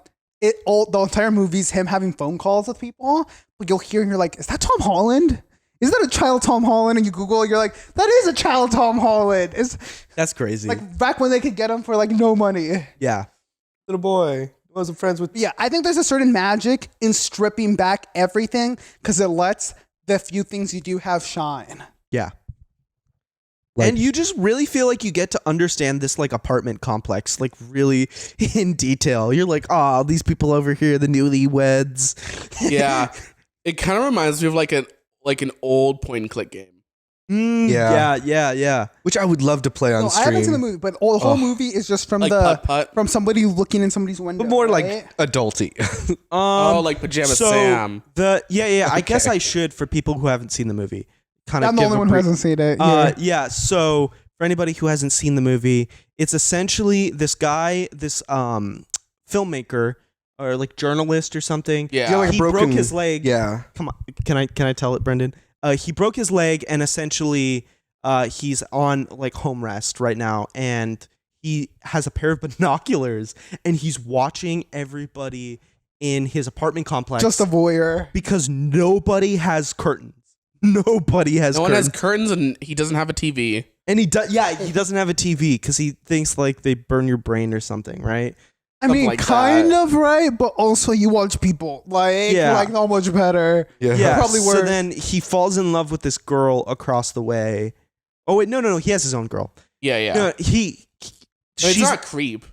entire movie's him having phone calls with people, but you'll hear and you're like, is that Tom Holland? Is that a child Tom Holland? And you Google, you're like, that is a child Tom Holland. It's That's crazy. like back when they could get him for like no money. yeah. Little boy wasn't friends with. Yeah, I think there's a certain magic in stripping back everything because it lets the few things you do have shine. Yeah. Like- and you just really feel like you get to understand this like apartment complex like really in detail. You're like, oh, these people over here, the newlyweds. Yeah. It kind of reminds me of like an old point and click game. Yeah. Which I would love to play on No, I stream. haven't seen the movie, but the whole movie is just from Like putt-putt? from somebody looking in somebody's window. But more right? like adulty. Like Pajama Sam. I guess I should for people who haven't seen the movie. Kind of I'm the only one who hasn't seen it. Yeah. So for anybody who hasn't seen the movie, it's essentially this guy, this filmmaker or like journalist or something. Yeah. Yeah, like he broken- broke his leg. Yeah. Come on, can I tell it, Brendan? He broke his leg, and essentially, he's on like home rest right now, and he has a pair of binoculars, and he's watching everybody in his apartment complex. Just a voyeur. Because nobody has curtains. Nobody has No one curtains. has curtains, and he doesn't have a TV. And he doesn't have a TV because he thinks like they burn your brain or something, right? I Stuff mean, like kind that. of right, but also you watch people like not much better. Yeah. Yeah. Probably So worse. then he falls in love with this girl across the way. Oh wait, no, he has his own girl. Yeah. No, No, he's she's not a creep.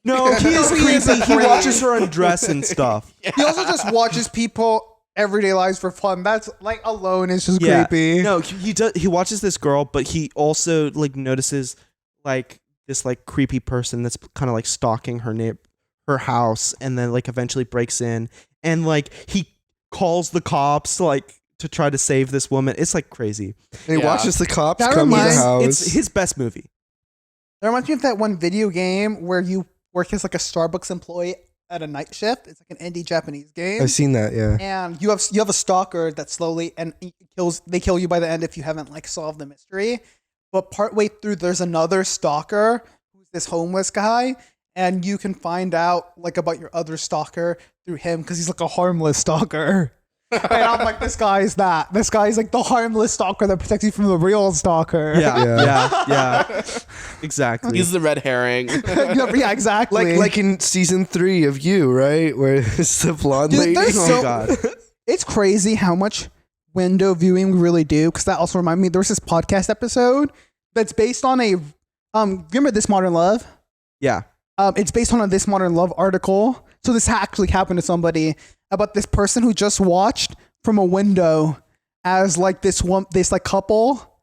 no, he is He is creepy. a He creep. watches her undress and stuff. He also just watches people everyday lives for fun. That's like alone is just Yeah. creepy. No, he does. He watches this girl, but he also like notices like this like creepy person that's kind of like stalking her house, and then like eventually breaks in, and like he calls the cops like to try to save this woman. It's like crazy. And he Yeah. watches the cops That come to the reminds- house. It's his best movie. That reminds me of that one video game where you work as like a Starbucks employee at a night shift. It's like an indie Japanese game. I've seen that. Yeah. And you have a stalker that slowly and they kill you by the end if you haven't like solved the mystery. But partway through, there's another stalker who's this homeless guy, and you can find out like about your other stalker through him because he's like a harmless stalker. And I'm like, this guy is that. This guy is like the harmless stalker that protects you from the real stalker. Yeah. Exactly. He's the red herring. Yeah, exactly. Like in season 3 of You, right? Where it's the blonde Dude, lady. there's Oh so- God. It's crazy how much window viewing we really do, because that also reminded me there was this podcast episode that's based on a remember This Modern Love? Yeah. It's based on a This Modern Love article. So this actually happened to somebody about this person who just watched from a window as like this like couple,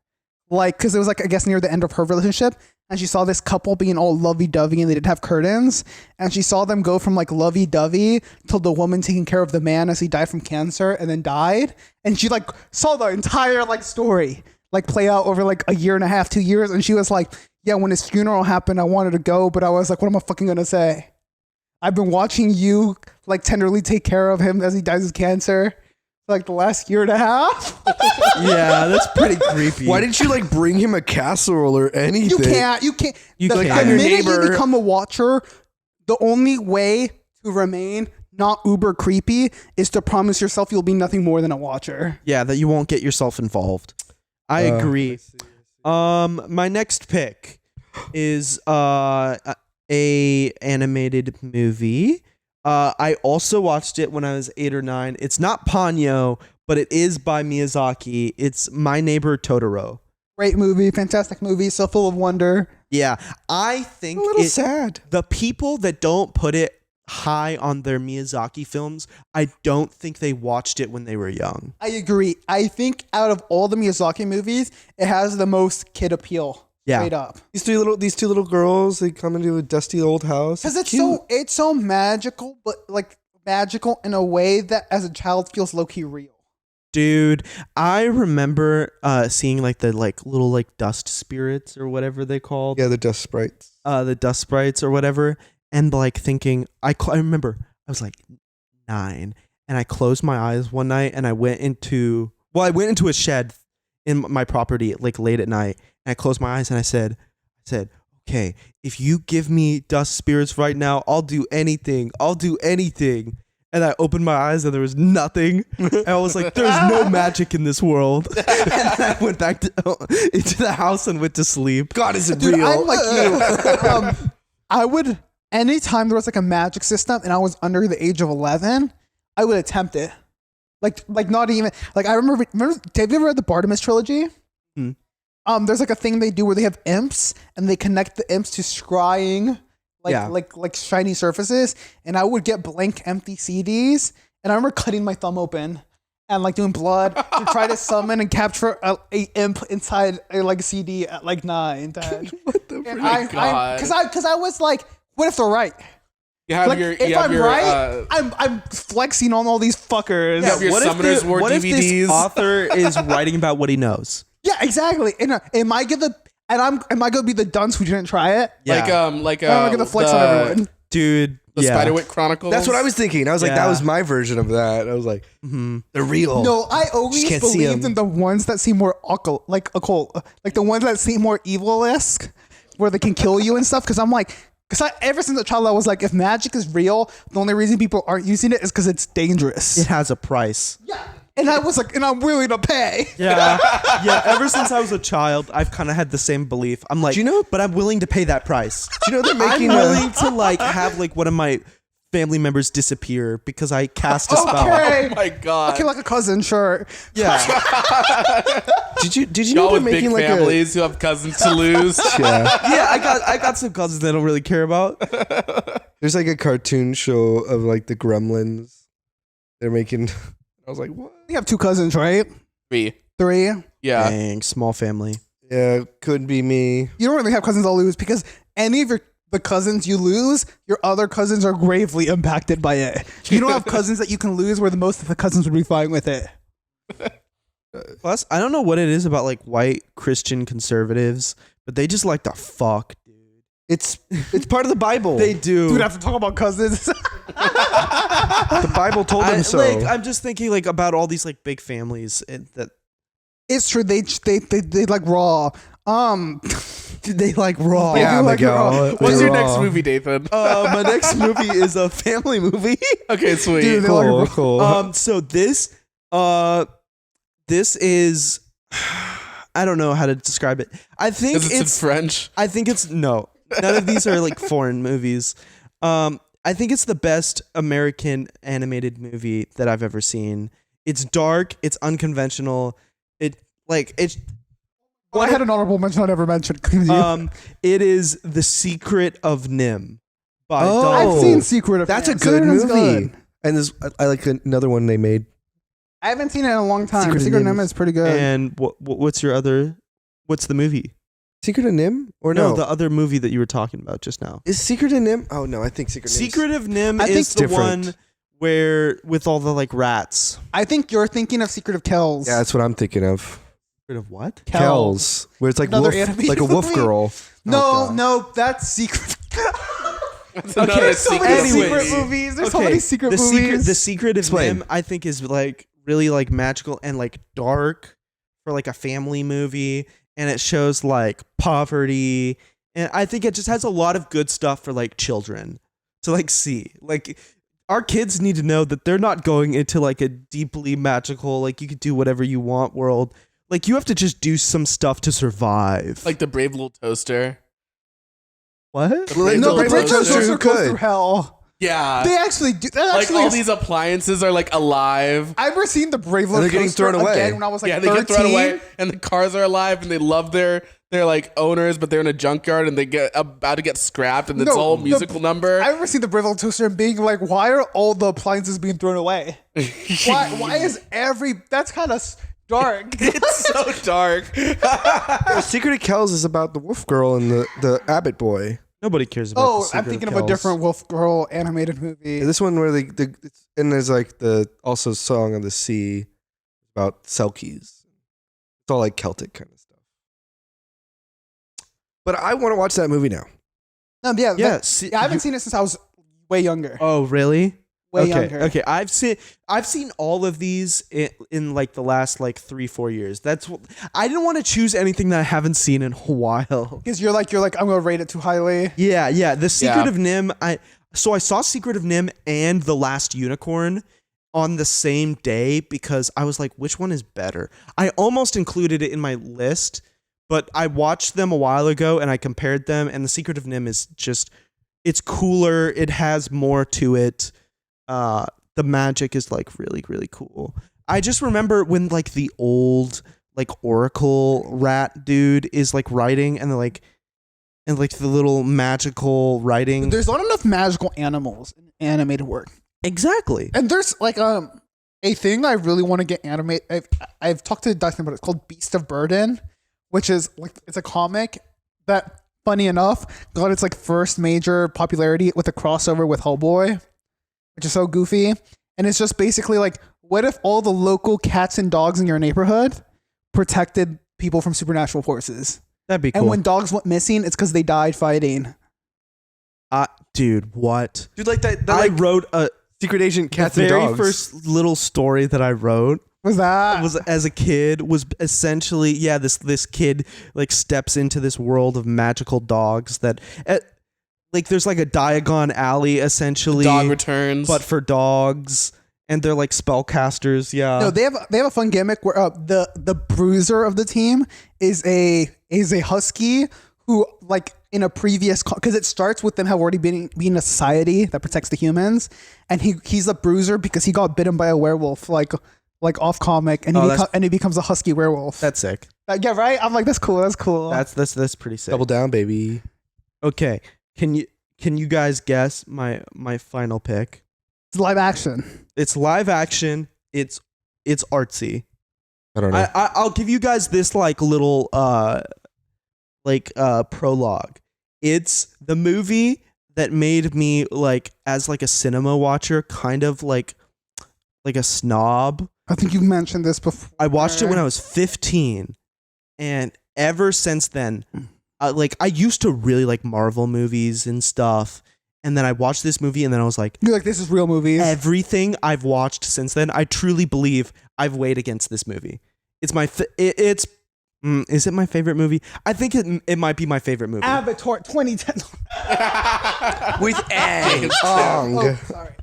like because it was like I guess near the end of her relationship, and she saw this couple being all lovey-dovey and they didn't have curtains, and she saw them go from like lovey-dovey till the woman taking care of the man as he died from cancer and then died, and she like saw the entire like story like play out over like a year and a half, 2 years, and she was like, yeah, when his funeral happened, I wanted to go, but I was like, what am I fucking gonna say? I've been watching you like tenderly take care of him as he dies of cancer for like the last year and a half. Yeah, that's pretty creepy. Why didn't you like bring him a casserole or anything? You can't. You The can't. minute Neighbor. you become a watcher, the only way to remain not uber creepy is to promise yourself you'll be nothing more than a watcher. Yeah, that you won't get yourself involved. I agree. My next pick is a animated movie. I also watched it when I was 8 or 9. It's not Ponyo, but it is by Miyazaki. It's My Neighbor Totoro. Great movie, fantastic movie, so full of wonder. Yeah, I think A little sad. the people that don't put it high on their Miyazaki films, I don't think they watched it when they were young. I agree. I think out of all the Miyazaki movies, it has the most kid appeal. Yeah. Straight up. These two little girls, they come into a dusty old house. Because cute. it's so magical, but like magical in a way that as a child feels low key real. Dude, I remember seeing like the like little like dust spirits or whatever they called. Yeah, the dust sprites. The dust sprites or whatever, and like thinking I remember I was like 9 and I closed my eyes one night and I went into a shed in my property like late at night, and I closed my eyes and I said, okay, if you give me dust spirits right now, I'll do anything. And I opened my eyes and there was nothing. And I was like, there's no magic in this world. And then I went back into the house and went to sleep. God, is it Dude, real? I'm like you. I would, anytime there was like a magic system and I was under the age of 11, I would attempt it. Like not even, like I remember, have you ever read the Bartimaeus trilogy? Hmm. There's like a thing they do where they have imps and they connect the imps to scrying Yeah. like shiny surfaces, and I would get blank empty CDs, and I remember cutting my thumb open and like doing blood to try to summon and capture a imp inside a like CD at like 9, 10. What the And God. because I was like, what if they're right? You have Like, your, if you have I'm your, right, I'm flexing on all these fuckers. Yeah, your Summoners War what if DVDs. this author is writing about what he knows? Yeah, exactly. And am I gonna be the dunce who didn't try it? Yeah. Like I'm gonna flex on everyone. Dude, The Yeah. Spiderwick Chronicles. That's what I was thinking. I was like, that Yeah. was my version of that. I was like, they're real. No, I always can't see believed 'em. in the ones that seem more occult, like the ones that seem more evil-esque, where they can kill you and stuff. Because I'm like, ever since a child, I was like, if magic is real, the only reason people aren't using it is because it's dangerous. It has a price. Yeah, and I was like, and I'm willing to pay. Yeah. Yeah. Ever since I was a child, I've kind of had the same belief. I'm like, Do you know- but I'm willing to pay that price. Do you know they're I'm making willing to like have like one of my family members disappear because I cast a spell. Okay. Oh my god. Okay, like a cousin, sure. Yeah. Did you know Y'all they're with big making like families who have cousins to lose. yeah. Yeah, I got some cousins that I don't really care about. There's like a cartoon show of like the Gremlins. They're making. I was like, what? You have 2 cousins, right? 3. 3. Yeah. Dang, small family. Yeah, could be me. You don't really have cousins to lose because any of the cousins you lose, your other cousins are gravely impacted by it. You don't have cousins that you can lose where the most of the cousins would be fine with it. Plus, I don't know what it is about like white Christian conservatives, but they just like to fuck, dude. It's part of the Bible. They do. Dude, I have to talk about cousins. The Bible told them so. Like, I'm just thinking like about all these like big families that It's true. They like raw. they like raw. They yeah, do like Miguel. raw. What's your They're next raw. movie, Dathan? My next movie is a family movie. Okay, sweet. Dude, they Cool, like cool. So this is I don't know how to describe it. I think Is it in it's French? I think it's no. None of these are like foreign movies. I think it's the best American animated movie that I've ever seen. It's dark, it's unconventional. I had an honorable mention I never mentioned. Continue. It is The Secret of Nim by Oh. Dahl. I've seen Secret of That's a Nim. good Secret of Nim's movie. good. And there's I like another one they made. I haven't seen it in a long time. Secret of Secret of Nim Nim is pretty good. And what's your other? What's the movie? Secret of Nim or No, no? the other movie that you were talking about just now. Is Secret of Nim? Oh no, I think Secret of Nim. Secret of Nim I think is the different. one where with all the like rats. I think you're thinking of Secret of Kells. Yeah, that's what I'm thinking of. Secret of what? Kells, where it's like Another wolf, animated like a wolf movie. girl. No, God. no, that's Secret. That's Okay, another so There's so secret many Anyways. secret movie. movies. There's so many secret the movies. The Secret of Explain. Nim, I think, is like really like magical and like dark for like a family movie, and it shows like poverty, and I think it just has a lot of good stuff for like children to like see. Like our kids need to know that they're not going into like a deeply magical, like you could do whatever you want world. Like you have to just do some stuff to survive. Like the Brave Little Toaster. what? The Well, Brave no, no, Little the Brave Toaster Toaster who goes could. through hell. Yeah. They actually do. That Like actually all is- these appliances are like alive. I've ever seen the Brave Little they're getting Toaster thrown away. again when I was like Yeah, they 13. get thrown away, and the cars are alive, and they love their like owners, but they're in a junkyard, and they get about to get scrapped, and it's No, a whole the- musical number. I've ever seen the Brave Little Toaster and being like, why are all the appliances being thrown away? Why is that's kind of dark. It's so dark. Secret of Kells is about the wolf girl and the Abbott boy. Nobody cares about. Oh, The Secret I'm thinking of Kells. a different Wolf Girl animated movie. Yeah, this one where and there's like the also Song of the Sea about Selkies. It's all like Celtic kind of stuff. But I want to watch that movie now. No, yeah, Yeah, I haven't seen it since I was way younger. Oh, really? Way okay, younger. Okay, I've seen all of these in like the last like 3-4 years. That's what I didn't want to choose anything that I haven't seen in a while. Because you're like, I'm gonna rate it too highly. Yeah. The Secret Yeah. of Nim. I saw Secret of Nim and The Last Unicorn on the same day because I was like, which one is better? I almost included it in my list, but I watched them a while ago and I compared them, and The Secret of Nim is just, it's cooler. It has more to it. The magic is like really, really cool. I just remember when like the old like Oracle rat dude is like writing and the little magical writing. There's not enough magical animals in animated work. Exactly. And there's like a thing I really want to get animated. I've talked to Dyson about it. It's called Beast of Burden, which is like it's a comic that, funny enough, got its like first major popularity with a crossover with Hellboy, which is so goofy. And it's just basically like, what if all the local cats and dogs in your neighborhood protected people from supernatural forces? That'd be cool. And when dogs went missing, it's because they died fighting. Dude, what? Dude, like that I like wrote a secret agent cats the and very dogs. first little story that I wrote Was that? was as a kid was essentially this kid like steps into this world of magical dogs that like there's like a Diagon Alley essentially, Dog returns. but for dogs, and they're like spellcasters. Yeah, No, they have a fun gimmick where the bruiser of the team is a husky who, like, in a previous, because it starts with them have already been a society that protects the humans, and he's a bruiser because he got bitten by a werewolf like off comic, and he becomes a husky werewolf. that's sick. Yeah, right. I'm like, that's cool. That's pretty sick. Double down, baby. Okay, can you guys guess my final pick? It's live action. It's live action. It's artsy. I don't know. I'll give you guys this like little prologue. It's the movie that made me like as like a cinema watcher kind of like a snob. I think you've mentioned this before. I watched it when I was 15, and ever since then, I used to really like Marvel movies and stuff. And then I watched this movie, and then I was like, You're like, this is real movies. everything I've watched since then, I truly believe I've weighed against this movie. It's my is it my favorite movie? I think it might be my favorite movie. Avatar 2010. With Ang. Oh, sorry.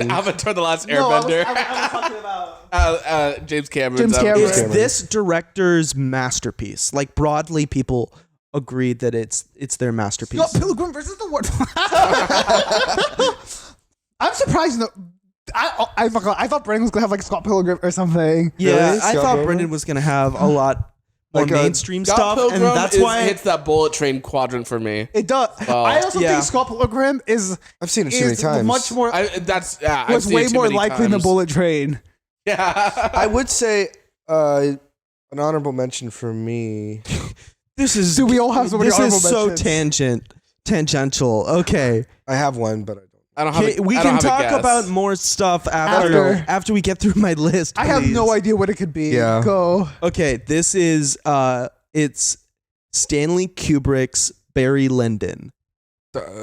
Avatar: The Last No, I Airbender. was talking about. James Cameron. James Cameron. It's this director's masterpiece. Like broadly, people agreed that it's their masterpiece. Scott Pilgrim versus the World. I'm surprised that I thought Brendan was gonna have like Scott Pilgrim or something. Yeah, Really? I Scott thought Pilgrim? Brendan was gonna have a lot more Like, mainstream Scott stuff, Pilgrim and that's why hits that bullet train quadrant for me. It does. Oh. I also Yeah. think Scott Pilgrim is I've seen it so many times. much more. I've was seen way it too more many likely than times. Bullet Train. Yeah, I would say an honorable mention for me. this is. Do we all have so many This honorable is so mentions? tangential. Okay, I have one, but I don't. I don't have. we I can don't have a talk guess. about more stuff after we get through my list. I have no please. idea what it could be. Yeah. Go. Okay, this is it's Stanley Kubrick's Barry Lyndon.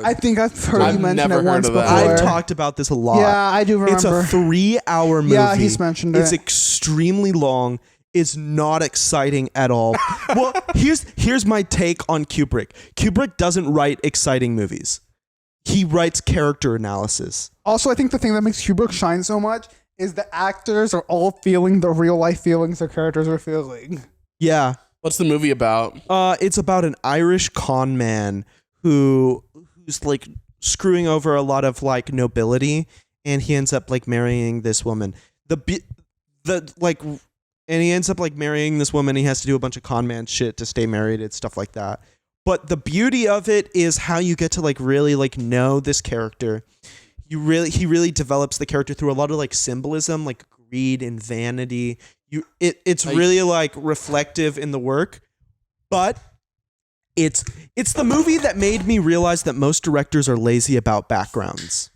I think I've heard I've you mention never it heard once of before. that. I've talked about this a lot. Yeah, I do remember. It's a 3-hour movie. Yeah, he's mentioned It's it. extremely long. It's not exciting at all. Well, here's my take on Kubrick. Kubrick doesn't write exciting movies. He writes character analysis. Also, I think the thing that makes Kubrick shine so much is the actors are all feeling the real life feelings their characters are feeling. Yeah. What's the movie about? It's about an Irish con man who's like screwing over a lot of like nobility, and he ends up like marrying this woman. And he ends up like marrying this woman. He has to do a bunch of con man shit to stay married and stuff like that. But the beauty of it is how you get to like really like know this character. He really develops the character through a lot of like symbolism, like greed and vanity. It's really like reflective in the work, but it's the movie that made me realize that most directors are lazy about backgrounds.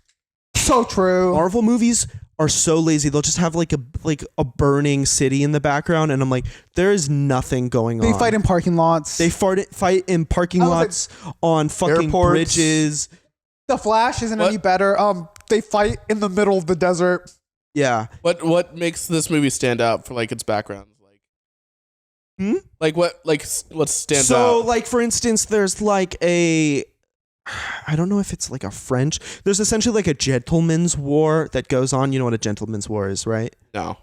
So true. Marvel movies are so lazy. They'll just have like a burning city in the background, and I'm like, there is nothing going on. They fight in parking lots. They fight in parking I was lots, on fucking Airports. bridges. The Flash isn't What? any better. They fight in the middle of the desert. Yeah. What makes this movie stand out for like its background? Like what stands So out? like for instance, there's like I don't know if it's like a French. There's essentially like a gentleman's war that goes on. You know what a gentleman's war is, right? No.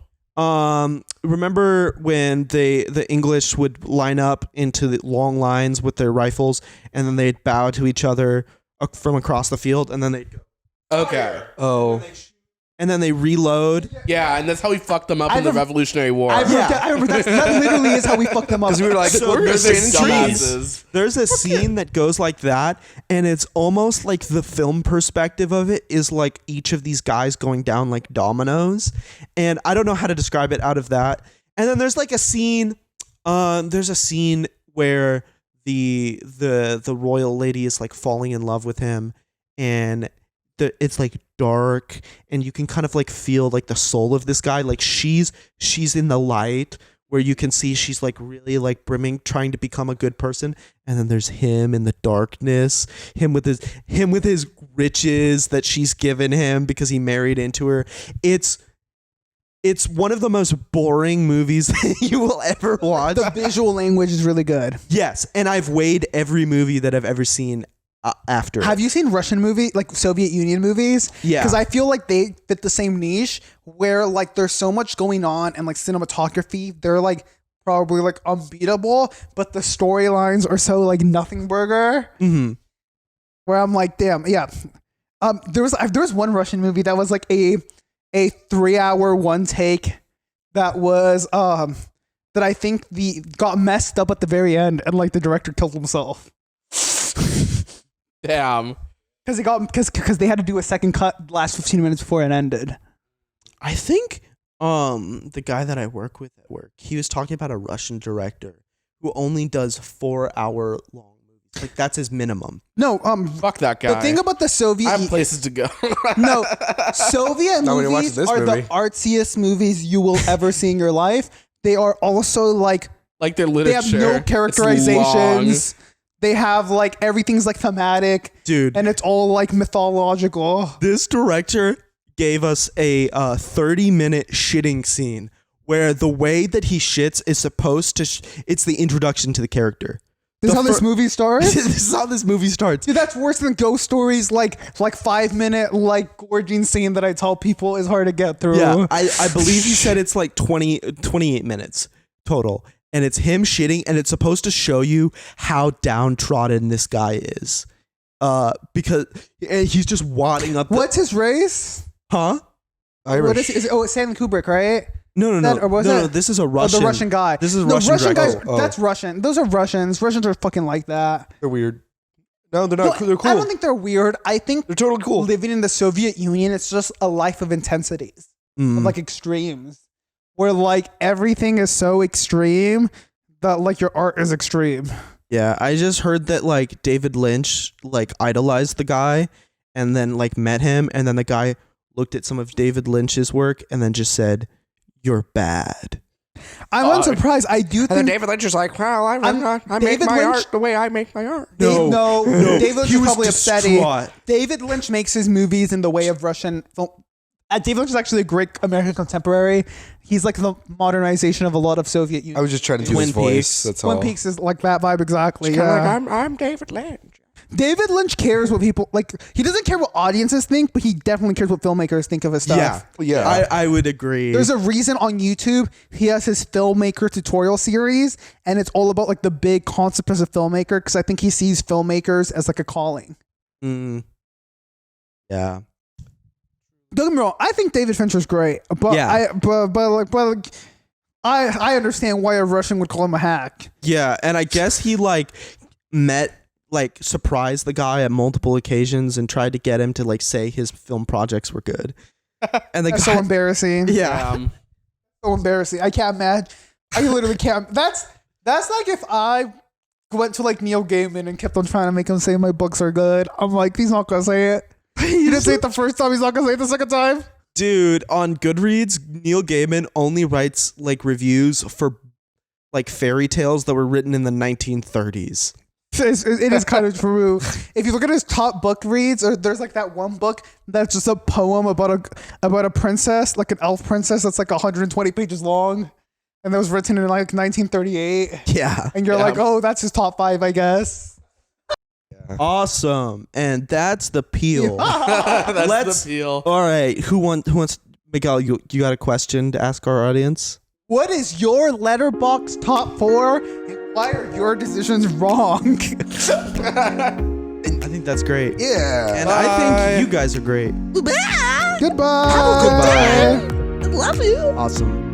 Remember when the English would line up into the long lines with their rifles, and then they'd bow to each other from across the field, and then they'd go, Okay. Oh, and then they reload. Yeah, and that's how we fucked them up in the Revolutionary War. I remember that literally is how we fucked them up. because we were like, So we're there's staying in trees. dumbasses. There's a scene that goes like that, and it's almost like the film perspective of it is like each of these guys going down like dominoes, and I don't know how to describe it out of that. And then there's like a scene. There's a scene where the royal lady is like falling in love with him, and it's like dark, and you can kind of like feel like the soul of this guy. Like she's in the light where you can see she's like really like brimming, trying to become a good person, and then there's him in the darkness, him with his riches that she's given him because he married into her. It's one of the most boring movies that you will ever watch. The visual language is really good. Yes, and I've weighed every movie that I've ever seen after. Have you seen Russian movie, like Soviet Union movies? Yeah. Because I feel like they fit the same niche where like there's so much going on and like cinematography, they're like probably like unbeatable, but the storylines are so like nothing burger. Mm-hmm. Where I'm like, damn, yeah. There was one Russian movie that was like a 3-hour one take that was that I think got messed up at the very end and like the director killed himself. Damn. Because they had to do a second cut last 15 minutes before it ended. I think the guy that I work with at work, he was talking about a Russian director who only does 4-hour long movies. Like that's his minimum. No, Fuck that guy. the thing about the Soviet I have places to go. no, Soviet Not when you're watching movies this are movie. the artsiest movies you will ever see in your life. They are also like Like their they literature. have no It's characterizations. They have like everything's like thematic, Dude, and it's all like mythological. this director gave us a 30-minute shitting scene where the way that he shits is supposed to it's the introduction to the character. This is The how this fir- movie starts. This is how this movie starts. Dude, that's worse than Ghost Stories. Like 5-minute like gorging scene that I tell people is hard to get through. Yeah, I believe he said it's like 28 minutes total. And it's him shitting, and it's supposed to show you how downtrodden this guy is. Because he's just wadding up. What's his race? Huh? Irish. What is it? It's Stanley Kubrick, right? No. That- or was no, that- this is a Oh, Russian. the Russian guy. This is a no, Russian guys. director. Oh. That's Russian. Those are Russians. Russians are fucking like that. They're weird. No, they're not. They're cool. I don't think they're weird. I think They're totally cool. living in the Soviet Union, it's just a life of intensities, Mm. of like extremes, where like everything is so extreme that like your art is extreme. Yeah, I just heard that like David Lynch like idolized the guy, and then like met him, and then the guy looked at some of David Lynch's work, and then just said, "You're bad." I'm unsurprised. I do And then think David Lynch is like, well, I make David my Lynch- art the way I make my art. no, David Lynch he is was probably upsetting. distraught. David Lynch makes his movies in the way of Russian film. David Lynch is actually a great American contemporary. He's like the modernization of a lot of Soviet Union. I was just trying to do Twin his voice. Peaks. That's Twin all. Peaks is like that vibe exactly. Kinda Yeah. like, I'm David Lynch. David Lynch cares what people like. He doesn't care what audiences think, but he definitely cares what filmmakers think of his stuff. Yeah. I would agree. There's a reason on YouTube he has his filmmaker tutorial series, and it's all about like the big concept as a filmmaker. Because I think he sees filmmakers as like a calling. Mm. Yeah. Don't get me wrong. I think David Fincher's great, but Yeah. I understand why a Russian would call him a hack. Yeah, and I guess he like surprised the guy at multiple occasions and tried to get him to like say his film projects were good. And the That's guy, so embarrassing. yeah, So embarrassing. I can't imagine. I literally can't. That's like if I went to like Neil Gaiman and kept on trying to make him say my books are good. I'm like, he's not gonna say it. He didn't say it the first time. He's not gonna say it the second time. dude, on Goodreads, Neil Gaiman only writes like reviews for like fairy tales that were written in the 1930s. It is kind of true. If you look at his top book reads, or there's like that one book that's just a poem about a princess, like an elf princess that's like 120 pages long, and that was written in like 1938. Yeah. And you're Yeah. like, oh, that's his top 5, I guess. Awesome. And that's the peel. That's Let's- the deal. All right. Who wants Miguel, you got a question to ask our audience? What is your Letterboxd top 4, and why are your decisions wrong? I think that's great. Yeah. And I think you guys are great. Goodbye. Goodbye. Love you. Awesome.